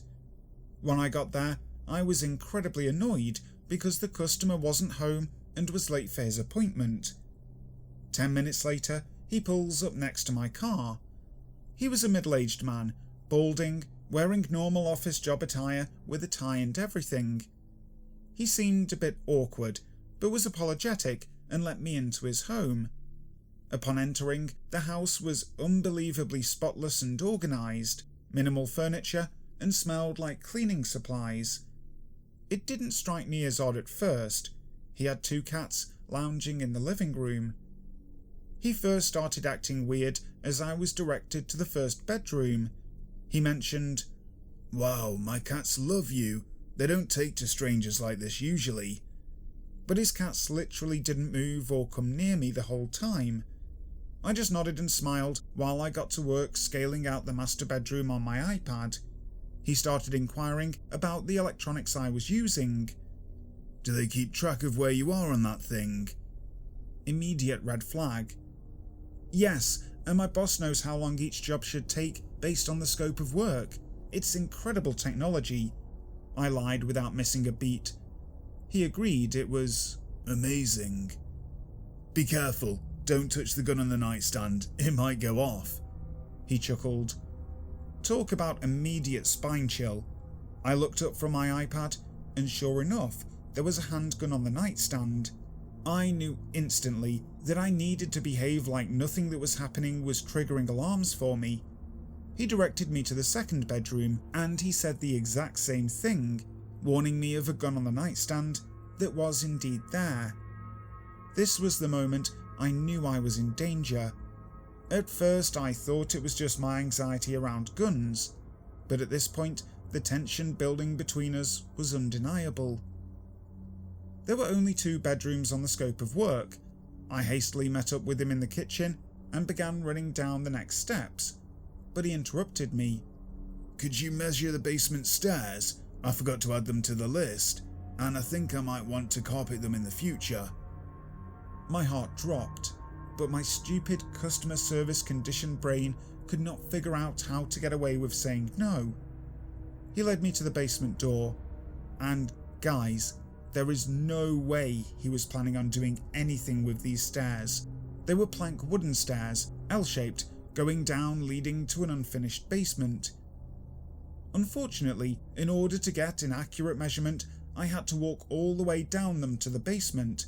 When I got there, I was incredibly annoyed because the customer wasn't home and was late for his appointment. 10 minutes later, he pulls up next to my car. He was a middle-aged man, balding, wearing normal office job attire with a tie and everything. He seemed a bit awkward, but was apologetic and let me into his home. Upon entering, the house was unbelievably spotless and organised, minimal furniture, and smelled like cleaning supplies. It didn't strike me as odd at first. He had 2 cats lounging in the living room. He first started acting weird as I was directed to the first bedroom. He mentioned, "Wow, my cats love you. They don't take to strangers like this usually." But his cats literally didn't move or come near me the whole time. I just nodded and smiled while I got to work scaling out the master bedroom on my iPad. He started inquiring about the electronics I was using. "Do they keep track of where you are on that thing?" Immediate red flag. "Yes, and my boss knows how long each job should take based on the scope of work. It's incredible technology." I lied without missing a beat. He agreed it was amazing. "Be careful. Don't touch the gun on the nightstand, it might go off." He chuckled. Talk about immediate spine chill. I looked up from my iPad, and sure enough, there was a handgun on the nightstand. I knew instantly that I needed to behave like nothing that was happening was triggering alarms for me. He directed me to the second bedroom, and he said the exact same thing, warning me of a gun on the nightstand that was indeed there. This was the moment I knew I was in danger. At first I thought it was just my anxiety around guns, but at this point the tension building between us was undeniable. There were only 2 bedrooms on the scope of work. I hastily met up with him in the kitchen and began running down the next steps. but he interrupted me. "Could you measure the basement stairs? I forgot to add them to the list, and I think I might want to carpet them in the future." My heart dropped, but my stupid customer service conditioned brain could not figure out how to get away with saying no. He led me to the basement door, and guys, there is no way he was planning on doing anything with these stairs. They were plank wooden stairs, L-shaped, going down leading to an unfinished basement. Unfortunately, in order to get an accurate measurement, I had to walk all the way down them to the basement.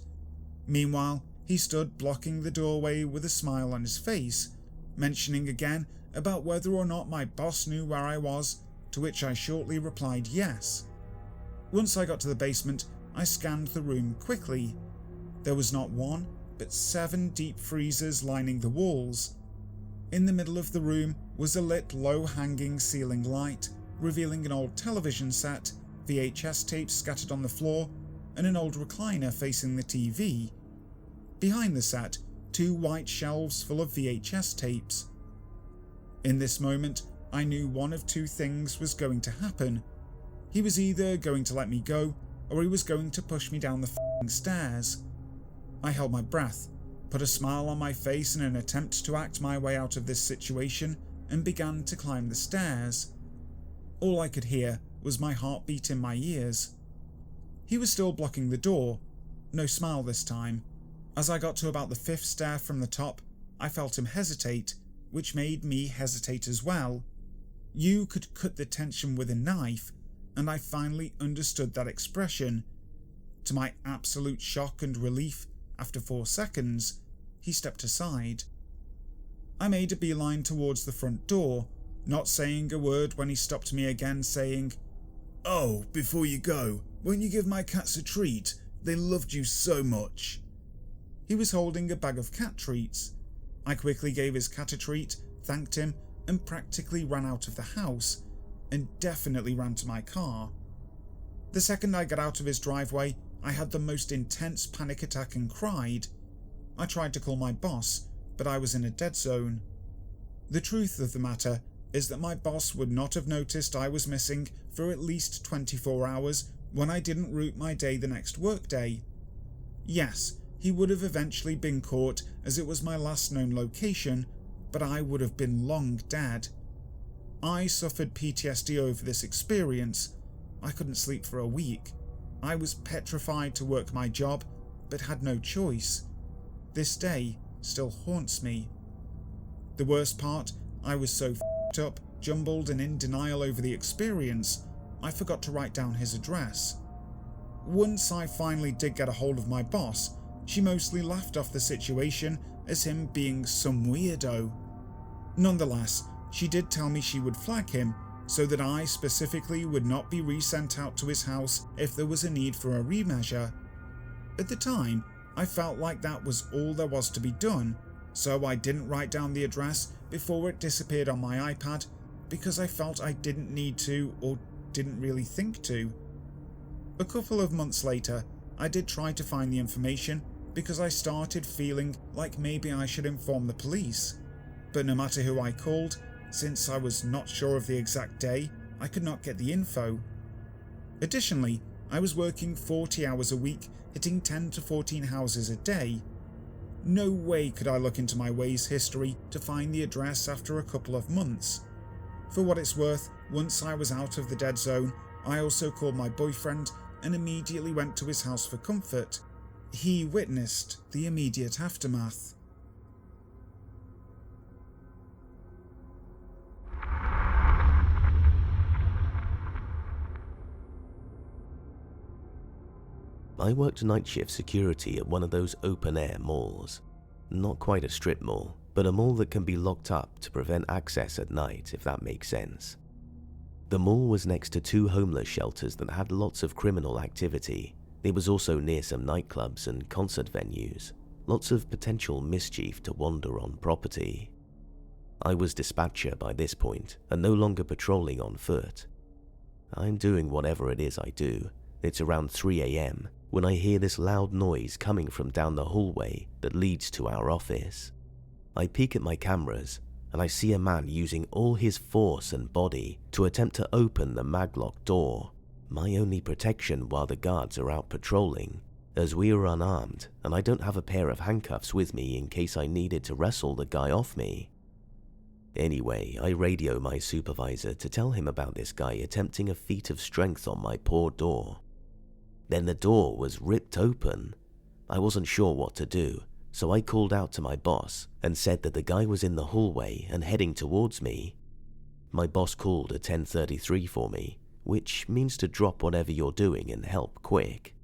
Meanwhile, he stood blocking the doorway with a smile on his face, mentioning again about whether or not my boss knew where I was, to which I shortly replied yes. Once I got to the basement, I scanned the room quickly. There was not one, but 7 deep freezers lining the walls. In the middle of the room was a lit low-hanging ceiling light, revealing an old television set, VHS tapes scattered on the floor, and an old recliner facing the TV. Behind the set, 2 white shelves full of VHS tapes. In this moment, I knew one of 2 things was going to happen. He was either going to let me go, or he was going to push me down the f***ing stairs. I held my breath, put a smile on my face in an attempt to act my way out of this situation, and began to climb the stairs. All I could hear was my heartbeat in my ears. He was still blocking the door, no smile this time. As I got to about the 5th stair from the top, I felt him hesitate, which made me hesitate as well. You could cut the tension with a knife, and I finally understood that expression. To my absolute shock and relief, after 4 seconds, he stepped aside. I made a beeline towards the front door, not saying a word when he stopped me again, saying, "Oh, before you go, won't you give my cats a treat? They loved you so much." He was holding a bag of cat treats. I quickly gave his cat a treat, thanked him, and practically ran out of the house, and definitely ran to my car. The second I got out of his driveway, I had the most intense panic attack and cried. I tried to call my boss, but I was in a dead zone. The truth of the matter is that my boss would not have noticed I was missing for at least 24 hours when I didn't route my day the next workday. Yes, he would have eventually been caught as it was my last known location, but I would have been long dead. I suffered PTSD over this experience. I couldn't sleep for a week. I was petrified to work my job, but had no choice. This day still haunts me. The worst part, I was so f***ed up, jumbled and in denial over the experience, I forgot to write down his address. Once I finally did get a hold of my boss, she mostly laughed off the situation as him being some weirdo. Nonetheless, she did tell me she would flag him so that I specifically would not be resent out to his house if there was a need for a remeasure. At the time, I felt like that was all there was to be done, so I didn't write down the address before it disappeared on my iPad because I felt I didn't need to or didn't really think to. A couple of months later, I did try to find the information because I started feeling like maybe I should inform the police, but no matter who I called, since I was not sure of the exact day, I could not get the info. Additionally, I was working 40 hours a week, hitting 10 to 14 houses a day. No way could I look into my Waze history to find the address after a couple of months. For what it's worth, once I was out of the dead zone, I also called my boyfriend and immediately went to his house for comfort. He witnessed the immediate aftermath. I worked night shift security at one of those open-air malls. Not quite a strip mall, but a mall that can be locked up to prevent access at night, if that makes sense. The mall was next to 2 homeless shelters that had lots of criminal activity. It was also near some nightclubs and concert venues. Lots of potential mischief to wander on property. I was dispatcher by this point and no longer patrolling on foot. I'm doing whatever it is I do. It's around 3 AM when I hear this loud noise coming from down the hallway that leads to our office. I peek at my cameras, and I see a man using all his force and body to attempt to open the maglock door, my only protection while the guards are out patrolling, as we are unarmed and I don't have a pair of handcuffs with me in case I needed to wrestle the guy off me. Anyway, I radio my supervisor to tell him about this guy attempting a feat of strength on my poor door. Then the door was ripped open. I wasn't sure what to do, so I called out to my boss and said that the guy was in the hallway and heading towards me. My boss called a 1033 for me, which means to drop whatever you're doing and help quick.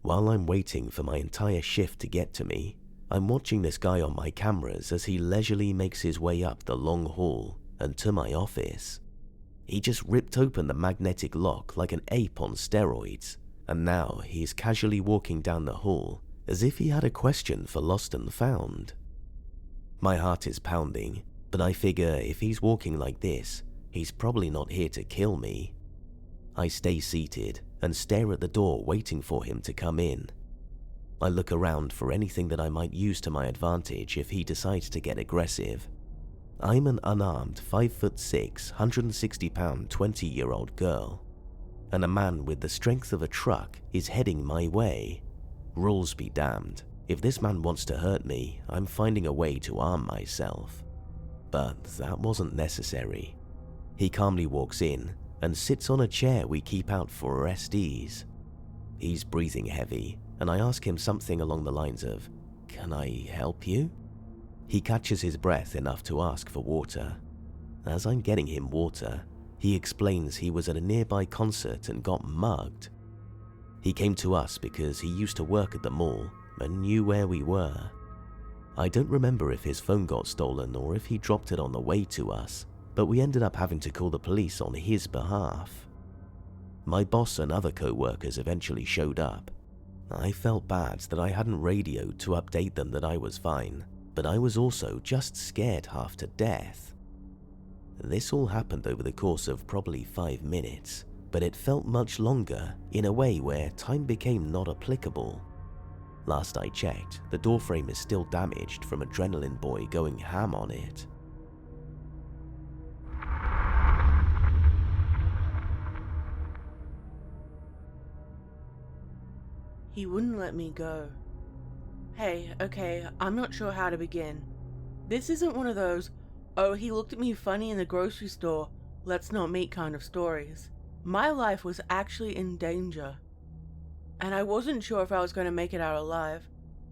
While I'm waiting for my entire shift to get to me, I'm watching this guy on my cameras as he leisurely makes his way up the long hall and to my office. He just ripped open the magnetic lock like an ape on steroids, and now he's casually walking down the hall as if he had a question for Lost and Found. My heart is pounding, but I figure if he's walking like this, he's probably not here to kill me. I stay seated and stare at the door waiting for him to come in. I look around for anything that I might use to my advantage if he decides to get aggressive. I'm an unarmed 5'6", 160-pound, 20-year-old girl, and a man with the strength of a truck is heading my way. Rules be damned. If this man wants to hurt me, I'm finding a way to arm myself. But that wasn't necessary. He calmly walks in and sits on a chair we keep out for arrestees. He's breathing heavy, and I ask him something along the lines of, "Can I help you?" He catches his breath enough to ask for water. As I'm getting him water, he explains he was at a nearby concert and got mugged. He came to us because he used to work at the mall and knew where we were. I don't remember if his phone got stolen or if he dropped it on the way to us, but we ended up having to call the police on his behalf. My boss and other co-workers eventually showed up. I felt bad that I hadn't radioed to update them that I was fine, but I was also just scared half to death. This all happened over the course of probably 5 minutes, but it felt much longer in a way where time became not applicable. Last I checked, the doorframe is still damaged from Adrenaline Boy going ham on it. He wouldn't let me go. Hey, okay, I'm not sure how to begin. This isn't one of those, "Oh, he looked at me funny in the grocery store, let's not meet" kind of stories. My life was actually in danger, and I wasn't sure if I was going to make it out alive.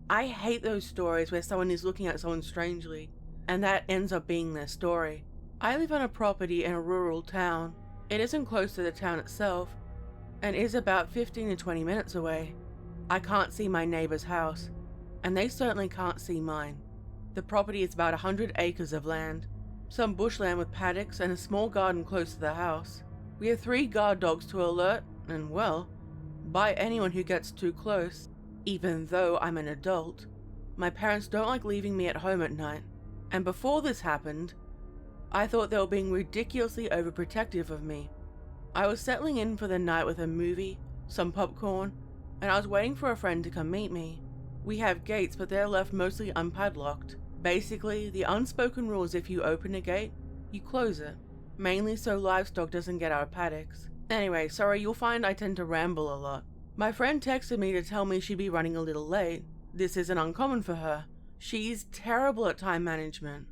I hate those stories where someone is looking at someone strangely, and that ends up being their story. I live on a property in a rural town. It isn't close to the town itself, and is about 15 to 20 minutes away. I can't see my neighbor's house, and they certainly can't see mine. The property is about 100 acres of land, some bushland with paddocks and a small garden close to the house. We have 3 guard dogs to alert and, well, bite anyone who gets too close. Even though I'm an adult, my parents don't like leaving me at home at night, and before this happened, I thought they were being ridiculously overprotective of me. I was settling in for the night with a movie, some popcorn, and I was waiting for a friend to come meet me. We have gates, but they're left mostly unpadlocked. Basically, the unspoken rule is if you open a gate, you close it, mainly so livestock doesn't get out of paddocks. Anyway, sorry, you'll find I tend to ramble a lot. My friend texted me to tell me she'd be running a little late. This isn't uncommon for her. She's terrible at time management.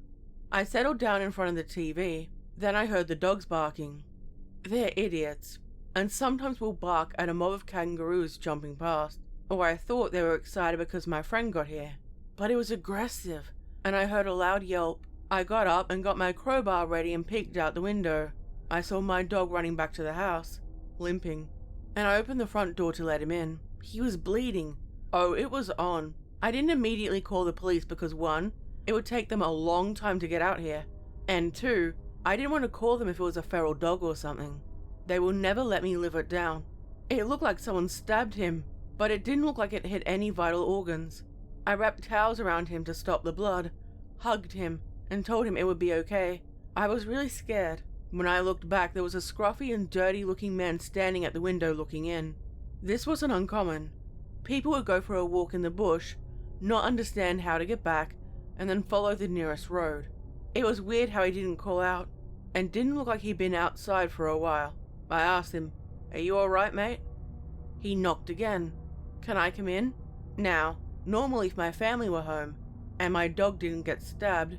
I settled down in front of the TV, then I heard the dogs barking. They're idiots, and sometimes will bark at a mob of kangaroos jumping past, or I thought they were excited because my friend got here. But it was aggressive, and I heard a loud yelp. I got up and got my crowbar ready and peeked out the window. I saw my dog running back to the house, limping, and I opened the front door to let him in. He was bleeding. Oh, it was on. I didn't immediately call the police because 1, it would take them a long time to get out here, and 2, I didn't want to call them if it was a feral dog or something. They will never let me live it down. It looked like someone stabbed him, but it didn't look like it hit any vital organs. I wrapped towels around him to stop the blood, hugged him, and told him it would be okay. I was really scared. When I looked back, there was a scruffy and dirty looking man standing at the window looking in. This wasn't uncommon. People would go for a walk in the bush, not understand how to get back, and then follow the nearest road. It was weird how he didn't call out, and didn't look like he'd been outside for a while. I asked him, "Are you alright, mate?" He knocked again. "Can I come in?" Now, normally if my family were home, and my dog didn't get stabbed,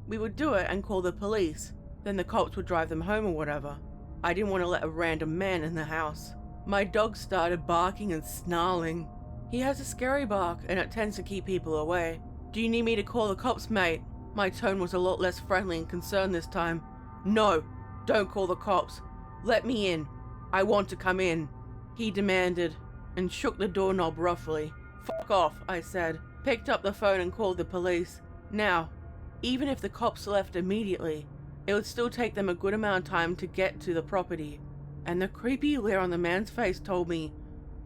we would do it and call the police. Then the cops would drive them home or whatever. I didn't want to let a random man in the house. My dog started barking and snarling. He has a scary bark and it tends to keep people away. "Do you need me to call the cops, mate?" My tone was a lot less friendly and concerned this time. "No, don't call the cops. Let me in. I want to come in," he demanded, and shook the doorknob roughly. "Fuck off," I said, picked up the phone and called the police. Now, even if the cops left immediately, it would still take them a good amount of time to get to the property, and the creepy leer on the man's face told me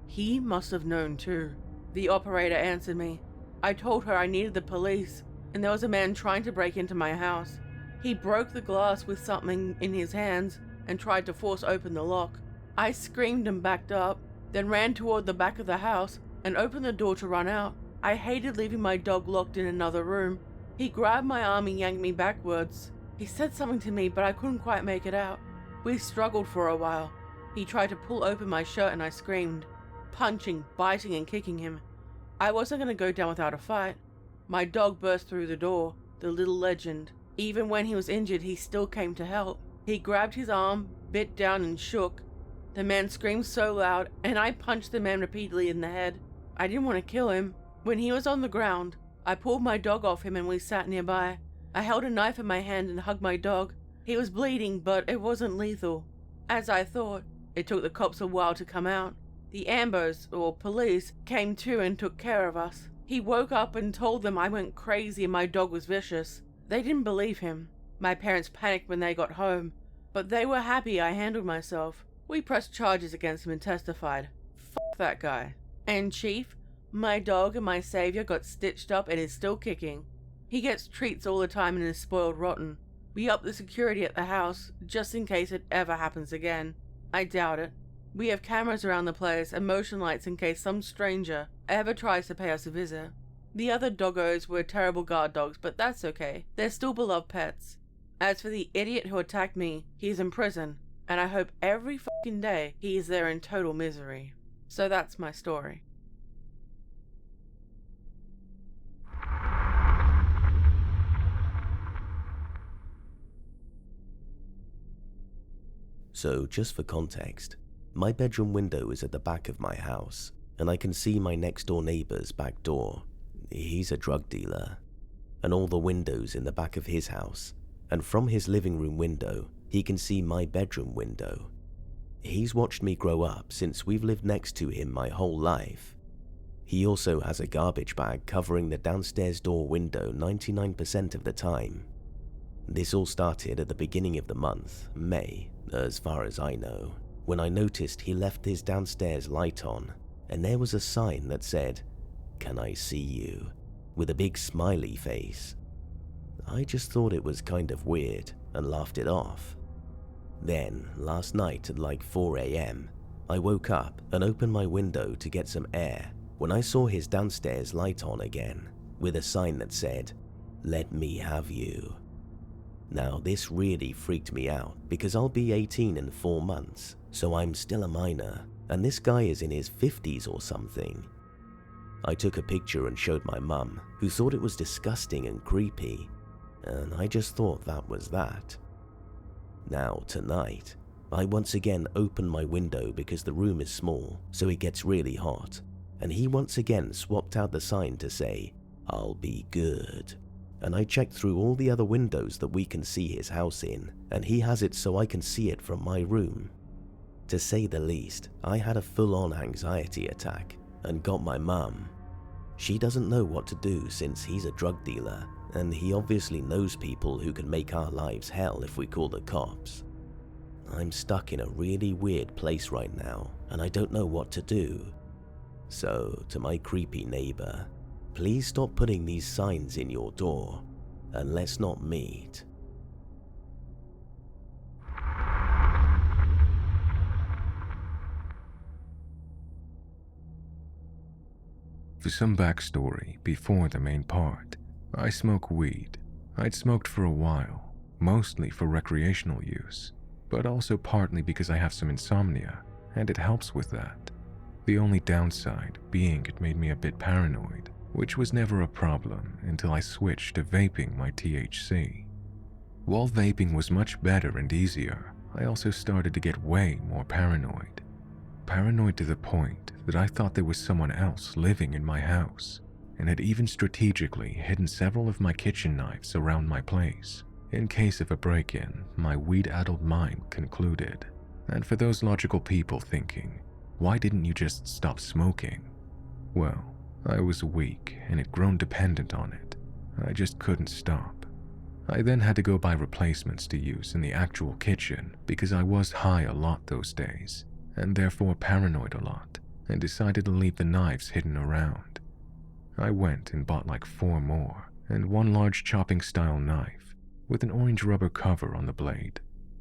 he must have known too. The operator answered me. I told her I needed the police, and there was a man trying to break into my house. He broke the glass with something in his hands and tried to force open the lock. I screamed and backed up, then ran toward the back of the house and opened the door to run out. I hated leaving my dog locked in another room. He grabbed my arm and yanked me backwards. He said something to me, but I couldn't quite make it out. We struggled for a while. He tried to pull open my shirt and I screamed, punching, biting and kicking him. I wasn't going to go down without a fight. My dog burst through the door, the little legend. Even when he was injured, he still came to help. He grabbed his arm, bit down and shook. The man screamed so loud, and I punched the man repeatedly in the head. I didn't want to kill him. When he was on the ground, I pulled my dog off him and we sat nearby. I held a knife in my hand and hugged my dog. He was bleeding, but it wasn't lethal. As I thought, it took the cops a while to come out. The Ambos, or police, came too and took care of us. He woke up and told them I went crazy and my dog was vicious. They didn't believe him. My parents panicked when they got home, but they were happy I handled myself. We pressed charges against him and testified. Fuck that guy. And Chief, my dog and my savior got stitched up and is still kicking. He gets treats all the time and is spoiled rotten. We upped the security at the house, just in case it ever happens again. I doubt it. We have cameras around the place and motion lights in case some stranger ever tries to pay us a visit. The other doggos were terrible guard dogs, but that's okay. They're still beloved pets. As for the idiot who attacked me, he's in prison, and I hope every fucking day he is there in total misery. So that's my story. So, just for context, my bedroom window is at the back of my house, and I can see my next door neighbor's back door. He's a drug dealer, and all the windows in the back of his house, and from his living room window, he can see my bedroom window. He's watched me grow up since we've lived next to him my whole life. He also has a garbage bag covering the downstairs door window 99% of the time. This all started at the beginning of the month, May, as far as I know, when I noticed he left his downstairs light on, and there was a sign that said, "Can I see you?" with a big smiley face. I just thought it was kind of weird and laughed it off. Then, last night at like 4 a.m, I woke up and opened my window to get some air when I saw his downstairs light on again, with a sign that said, "Let me have you." Now this really freaked me out because I'll be 18 in 4 months, so I'm still a minor, and this guy is in his 50s or something. I took a picture and showed my mum, who thought it was disgusting and creepy, and I just thought that was that. Now tonight, I once again opened my window because the room is small, so it gets really hot, and he once again swapped out the sign to say, "I'll be good." And I checked through all the other windows that we can see his house in, and he has it so I can see it from my room. To say the least, I had a full-on anxiety attack and got my mum. She doesn't know what to do since he's a drug dealer, and he obviously knows people who can make our lives hell if we call the cops. I'm stuck in a really weird place right now, and I don't know what to do. So, to my creepy neighbor, please stop putting these signs in your door, and let's not meet. For some backstory before the main part, I smoke weed. I'd smoked for a while, mostly for recreational use, but also partly because I have some insomnia, and it helps with that. The only downside being it made me a bit paranoid, which was never a problem until I switched to vaping my THC. While vaping was much better and easier, I also started to get way more paranoid. Paranoid to the point that I thought there was someone else living in my house, and had even strategically hidden several of my kitchen knives around my place, in case of a break-in, my weed-addled mind concluded. And for those logical people thinking, why didn't you just stop smoking? Well, I was weak and had grown dependent on it. I just couldn't stop. I then had to go buy replacements to use in the actual kitchen because I was high a lot those days, and therefore paranoid a lot, and decided to leave the knives hidden around. I went and bought like 4 more, and one large chopping-style knife with an orange rubber cover on the blade,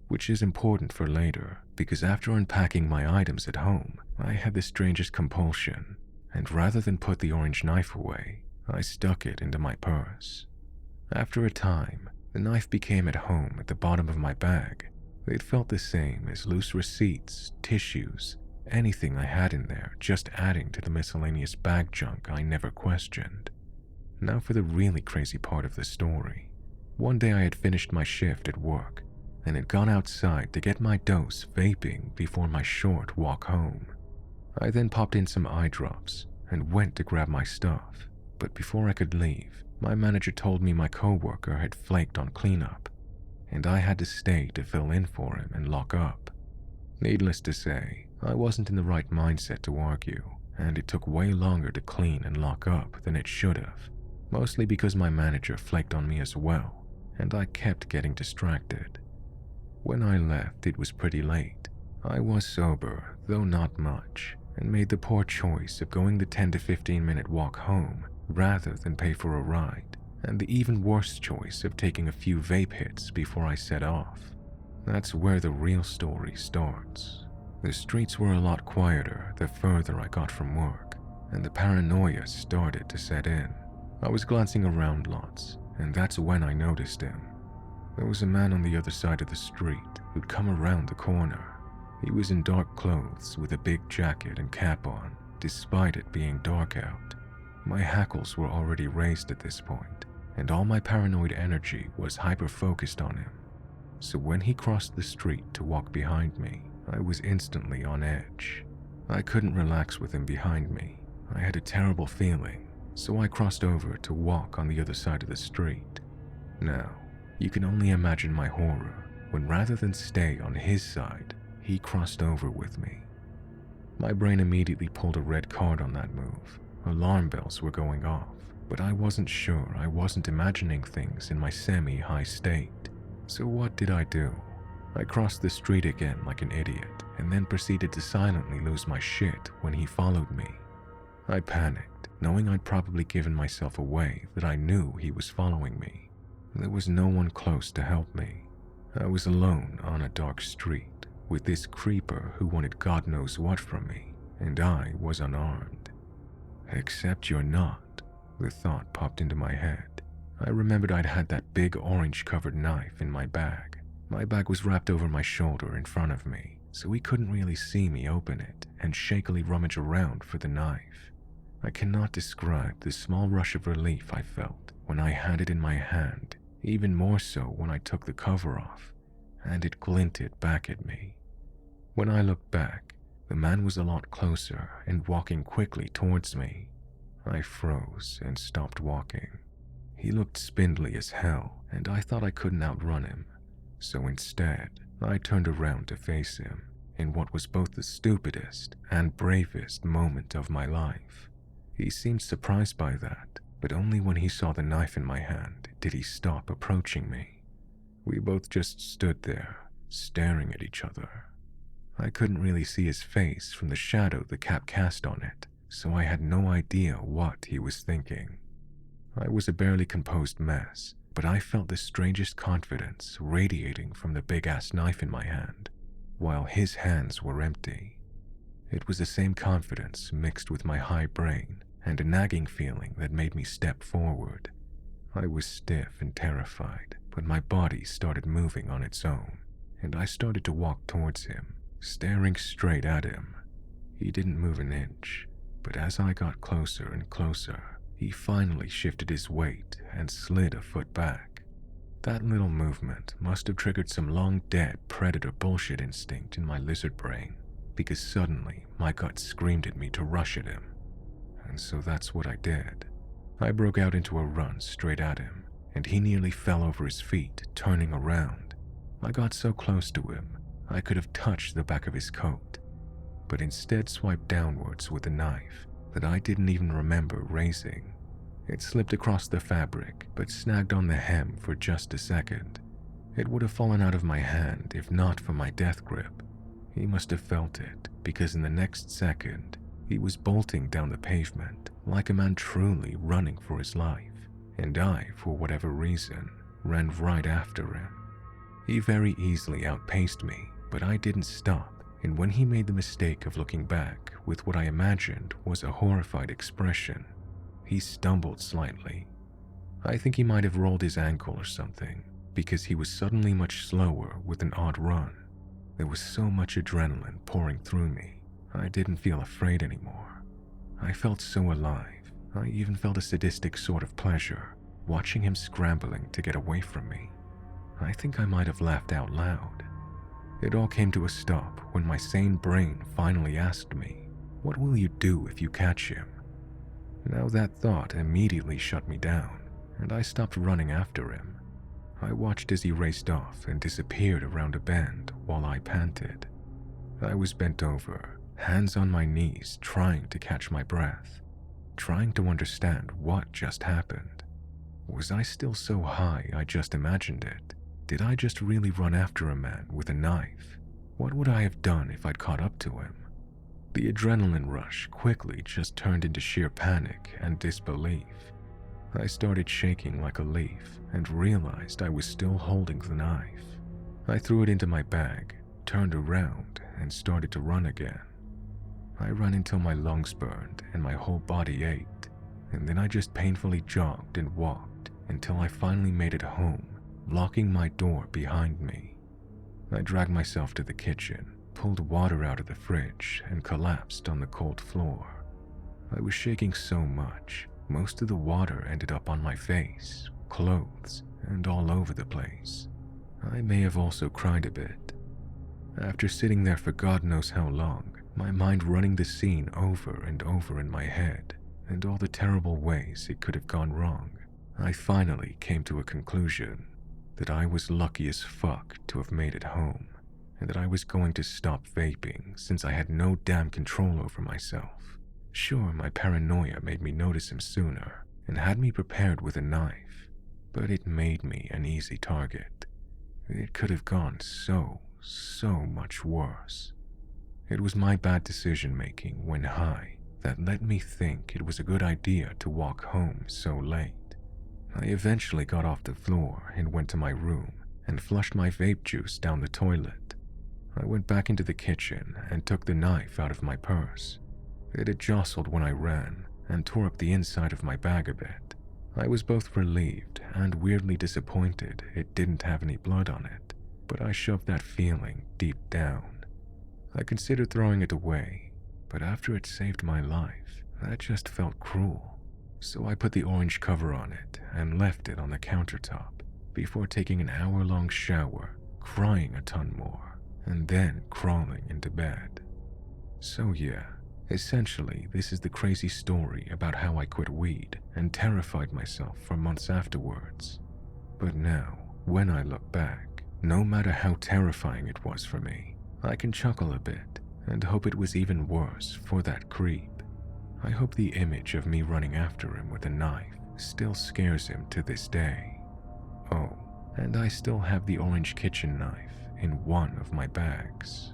which is important for later because after unpacking my items at home, I had the strangest compulsion, and rather than put the orange knife away, I stuck it into my purse. After a time, the knife became at home at the bottom of my bag. It felt the same as loose receipts, tissues, anything I had in there, just adding to the miscellaneous bag junk I never questioned. Now for the really crazy part of the story. One day I had finished my shift at work and had gone outside to get my dose vaping before my short walk home. I then popped in some eye drops and went to grab my stuff, but before I could leave, my manager told me my coworker had flaked on cleanup, and I had to stay to fill in for him and lock up. Needless to say, I wasn't in the right mindset to argue, and it took way longer to clean and lock up than it should have, mostly because my manager flaked on me as well, and I kept getting distracted. When I left, it was pretty late. I was sober, though not much, and made the poor choice of going the 10 to 15 minute walk home rather than pay for a ride, and the even worse choice of taking a few vape hits before I set off. That's where the real story starts. The streets were a lot quieter the further I got from work, and the paranoia started to set in. I was glancing around lots, and that's when I noticed him. There was a man on the other side of the street who'd come around the corner. He was in dark clothes with a big jacket and cap on, despite it being dark out. My hackles were already raised at this point, and all my paranoid energy was hyper-focused on him. So when he crossed the street to walk behind me, I was instantly on edge. I couldn't relax with him behind me. I had a terrible feeling, so I crossed over to walk on the other side of the street. Now, you can only imagine my horror when rather than stay on his side, he crossed over with me. My brain immediately pulled a red card on that move. Alarm bells were going off, but I wasn't sure I wasn't imagining things in my semi-high state. So what did I do? I crossed the street again like an idiot, and then proceeded to silently lose my shit when he followed me. I panicked, knowing I'd probably given myself away that I knew he was following me. There was no one close to help me. I was alone on a dark street, with this creeper who wanted God knows what from me, and I was unarmed. Except you're not, the thought popped into my head. I remembered I'd had that big orange-covered knife in my bag. My bag was wrapped over my shoulder in front of me, so he couldn't really see me open it and shakily rummage around for the knife. I cannot describe the small rush of relief I felt when I had it in my hand, even more so when I took the cover off, and it glinted back at me. When I looked back, the man was a lot closer and walking quickly towards me. I froze and stopped walking. He looked spindly as hell, and I thought I couldn't outrun him. So instead, I turned around to face him in what was both the stupidest and bravest moment of my life. He seemed surprised by that, but only when he saw the knife in my hand did he stop approaching me. We both just stood there, staring at each other. I couldn't really see his face from the shadow the cap cast on it, so I had no idea what he was thinking. I was a barely composed mess, but I felt the strangest confidence radiating from the big-ass knife in my hand, while his hands were empty. It was the same confidence mixed with my high brain and a nagging feeling that made me step forward. I was stiff and terrified, but my body started moving on its own, and I started to walk towards him, staring straight at him. He didn't move an inch, but as I got closer and closer, he finally shifted his weight and slid a foot back. That little movement must have triggered some long-dead predator bullshit instinct in my lizard brain, because suddenly my gut screamed at me to rush at him. And so that's what I did. I broke out into a run straight at him, and he nearly fell over his feet, turning around. I got so close to him, I could have touched the back of his coat, but instead swiped downwards with a knife that I didn't even remember raising. It slipped across the fabric, but snagged on the hem for just a second. It would have fallen out of my hand if not for my death grip. He must have felt it, because in the next second, he was bolting down the pavement like a man truly running for his life, and I, for whatever reason, ran right after him. He very easily outpaced me, but I didn't stop, and when he made the mistake of looking back with what I imagined was a horrified expression, he stumbled slightly. I think he might have rolled his ankle or something, because he was suddenly much slower with an odd run. There was so much adrenaline pouring through me, I didn't feel afraid anymore. I felt so alive, I even felt a sadistic sort of pleasure, watching him scrambling to get away from me. I think I might have laughed out loud. It all came to a stop when my sane brain finally asked me, "What will you do if you catch him?" Now that thought immediately shut me down, and I stopped running after him. I watched as he raced off and disappeared around a bend while I panted. I was bent over, hands on my knees, trying to catch my breath, trying to understand what just happened. Was I still so high I just imagined it? Did I just really run after a man with a knife? What would I have done if I'd caught up to him? The adrenaline rush quickly just turned into sheer panic and disbelief. I started shaking like a leaf and realized I was still holding the knife. I threw it into my bag, turned around, and started to run again. I ran until my lungs burned and my whole body ached, and then I just painfully jogged and walked until I finally made it home, locking my door behind me. I dragged myself to the kitchen, pulled water out of the fridge, and collapsed on the cold floor. I was shaking so much, most of the water ended up on my face, clothes, and all over the place. I may have also cried a bit. After sitting there for God knows how long, my mind running the scene over and over in my head, and all the terrible ways it could have gone wrong, I finally came to a conclusion that I was lucky as fuck to have made it home, and that I was going to stop vaping since I had no damn control over myself. Sure, my paranoia made me notice him sooner and had me prepared with a knife, but it made me an easy target. It could have gone so much worse. It was my bad decision-making when high that let me think it was a good idea to walk home so late. I eventually got off the floor and went to my room and flushed my vape juice down the toilet. I went back into the kitchen and took the knife out of my purse. It had jostled when I ran and tore up the inside of my bag a bit. I was both relieved and weirdly disappointed it didn't have any blood on it, but I shoved that feeling deep down. I considered throwing it away, but after it saved my life, that just felt cruel. So I put the orange cover on it and left it on the countertop before taking an hour-long shower, crying a ton more, and then crawling into bed. So yeah, essentially this is the crazy story about how I quit weed and terrified myself for months afterwards. But now, when I look back, no matter how terrifying it was for me, I can chuckle a bit and hope it was even worse for that creep. I hope the image of me running after him with a knife still scares him to this day. Oh, and I still have the orange kitchen knife in one of my bags.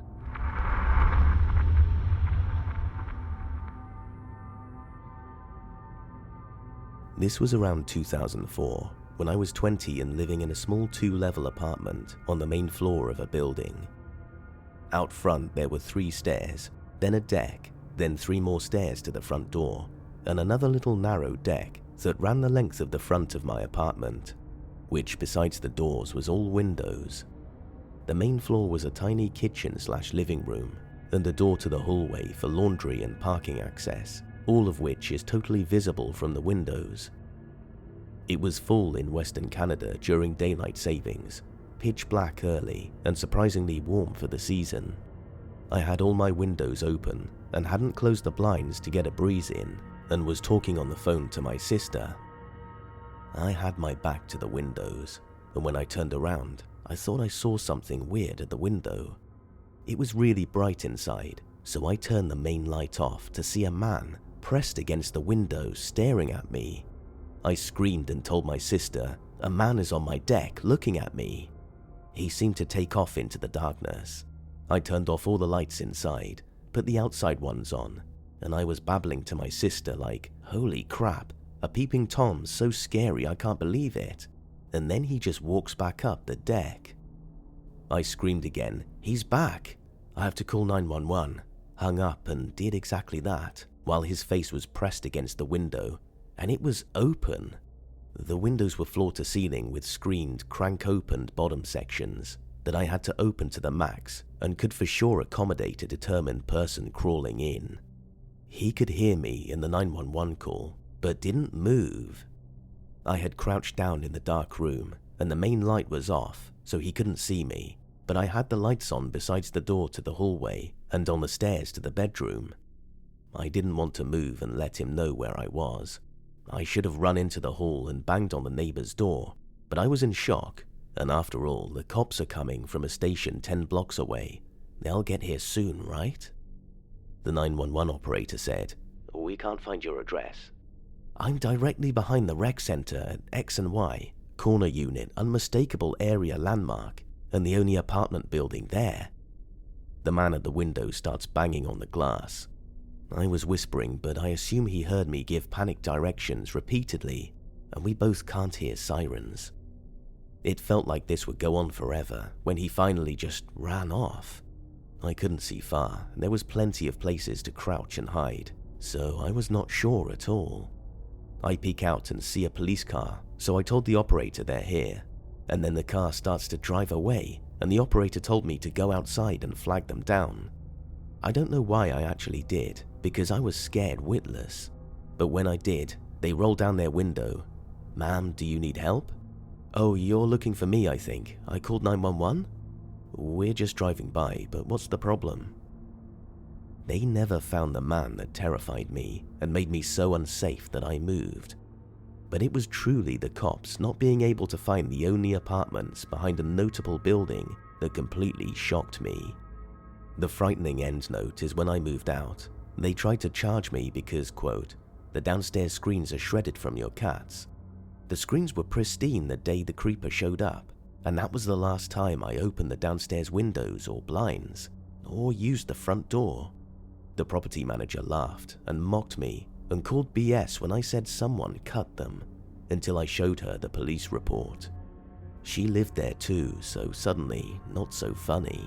This was around 2004, when I was 20 and living in a small 2-level apartment on the main floor of a building. Out front there were 3 stairs, then a deck, then 3 more stairs to the front door, and another little narrow deck that ran the length of the front of my apartment, which besides the doors was all windows. The main floor was a tiny kitchen/living room and a door to the hallway for laundry and parking access, all of which is totally visible from the windows. It was fall in Western Canada during daylight savings, pitch black early and surprisingly warm for the season. I had all my windows open and hadn't closed the blinds to get a breeze in and was talking on the phone to my sister. I had my back to the windows, and when I turned around, I thought I saw something weird at the window. It was really bright inside, so I turned the main light off to see a man pressed against the window staring at me. I screamed and told my sister, "A man is on my deck looking at me." He seemed to take off into the darkness. I turned off all the lights inside, put the outside ones on, and I was babbling to my sister like, "Holy crap, a peeping Tom's so scary I can't believe it." And then he just walks back up the deck. I screamed again, "He's back! I have to call 911. Hung up and did exactly that, while his face was pressed against the window, and it was open. The windows were floor to ceiling with screened, crank-opened bottom sections that I had to open to the max and could for sure accommodate a determined person crawling in. He could hear me in the 911 call, but didn't move. I had crouched down in the dark room, and the main light was off, so he couldn't see me, but I had the lights on besides the door to the hallway and on the stairs to the bedroom. I didn't want to move and let him know where I was. I should have run into the hall and banged on the neighbor's door, but I was in shock, and after all, the cops are coming from a station 10 blocks away. They'll get here soon, right? The 911 operator said, "We can't find your address." "I'm directly behind the rec center at X and Y, corner unit, unmistakable area landmark, and the only apartment building there." The man at the window starts banging on the glass. I was whispering, but I assume he heard me give panic directions repeatedly, and we both can't hear sirens. It felt like this would go on forever when he finally just ran off. I couldn't see far, and there was plenty of places to crouch and hide, so I was not sure at all. I peek out and see a police car, so I told the operator they're here, and then the car starts to drive away, and the operator told me to go outside and flag them down. I don't know why I actually did, because I was scared witless, but when I did, they rolled down their window. "Ma'am, do you need help?" "Oh, you're looking for me, I think. I called 911? "We're just driving by, but what's the problem?" They never found the man that terrified me and made me so unsafe that I moved. But it was truly the cops not being able to find the only apartments behind a notable building that completely shocked me. The frightening end note is when I moved out, they tried to charge me because, quote, "the downstairs screens are shredded from your cats." The screens were pristine the day the creeper showed up, and that was the last time I opened the downstairs windows or blinds, or used the front door. The property manager laughed and mocked me and called BS when I said someone cut them, until I showed her the police report. She lived there too, so suddenly not so funny.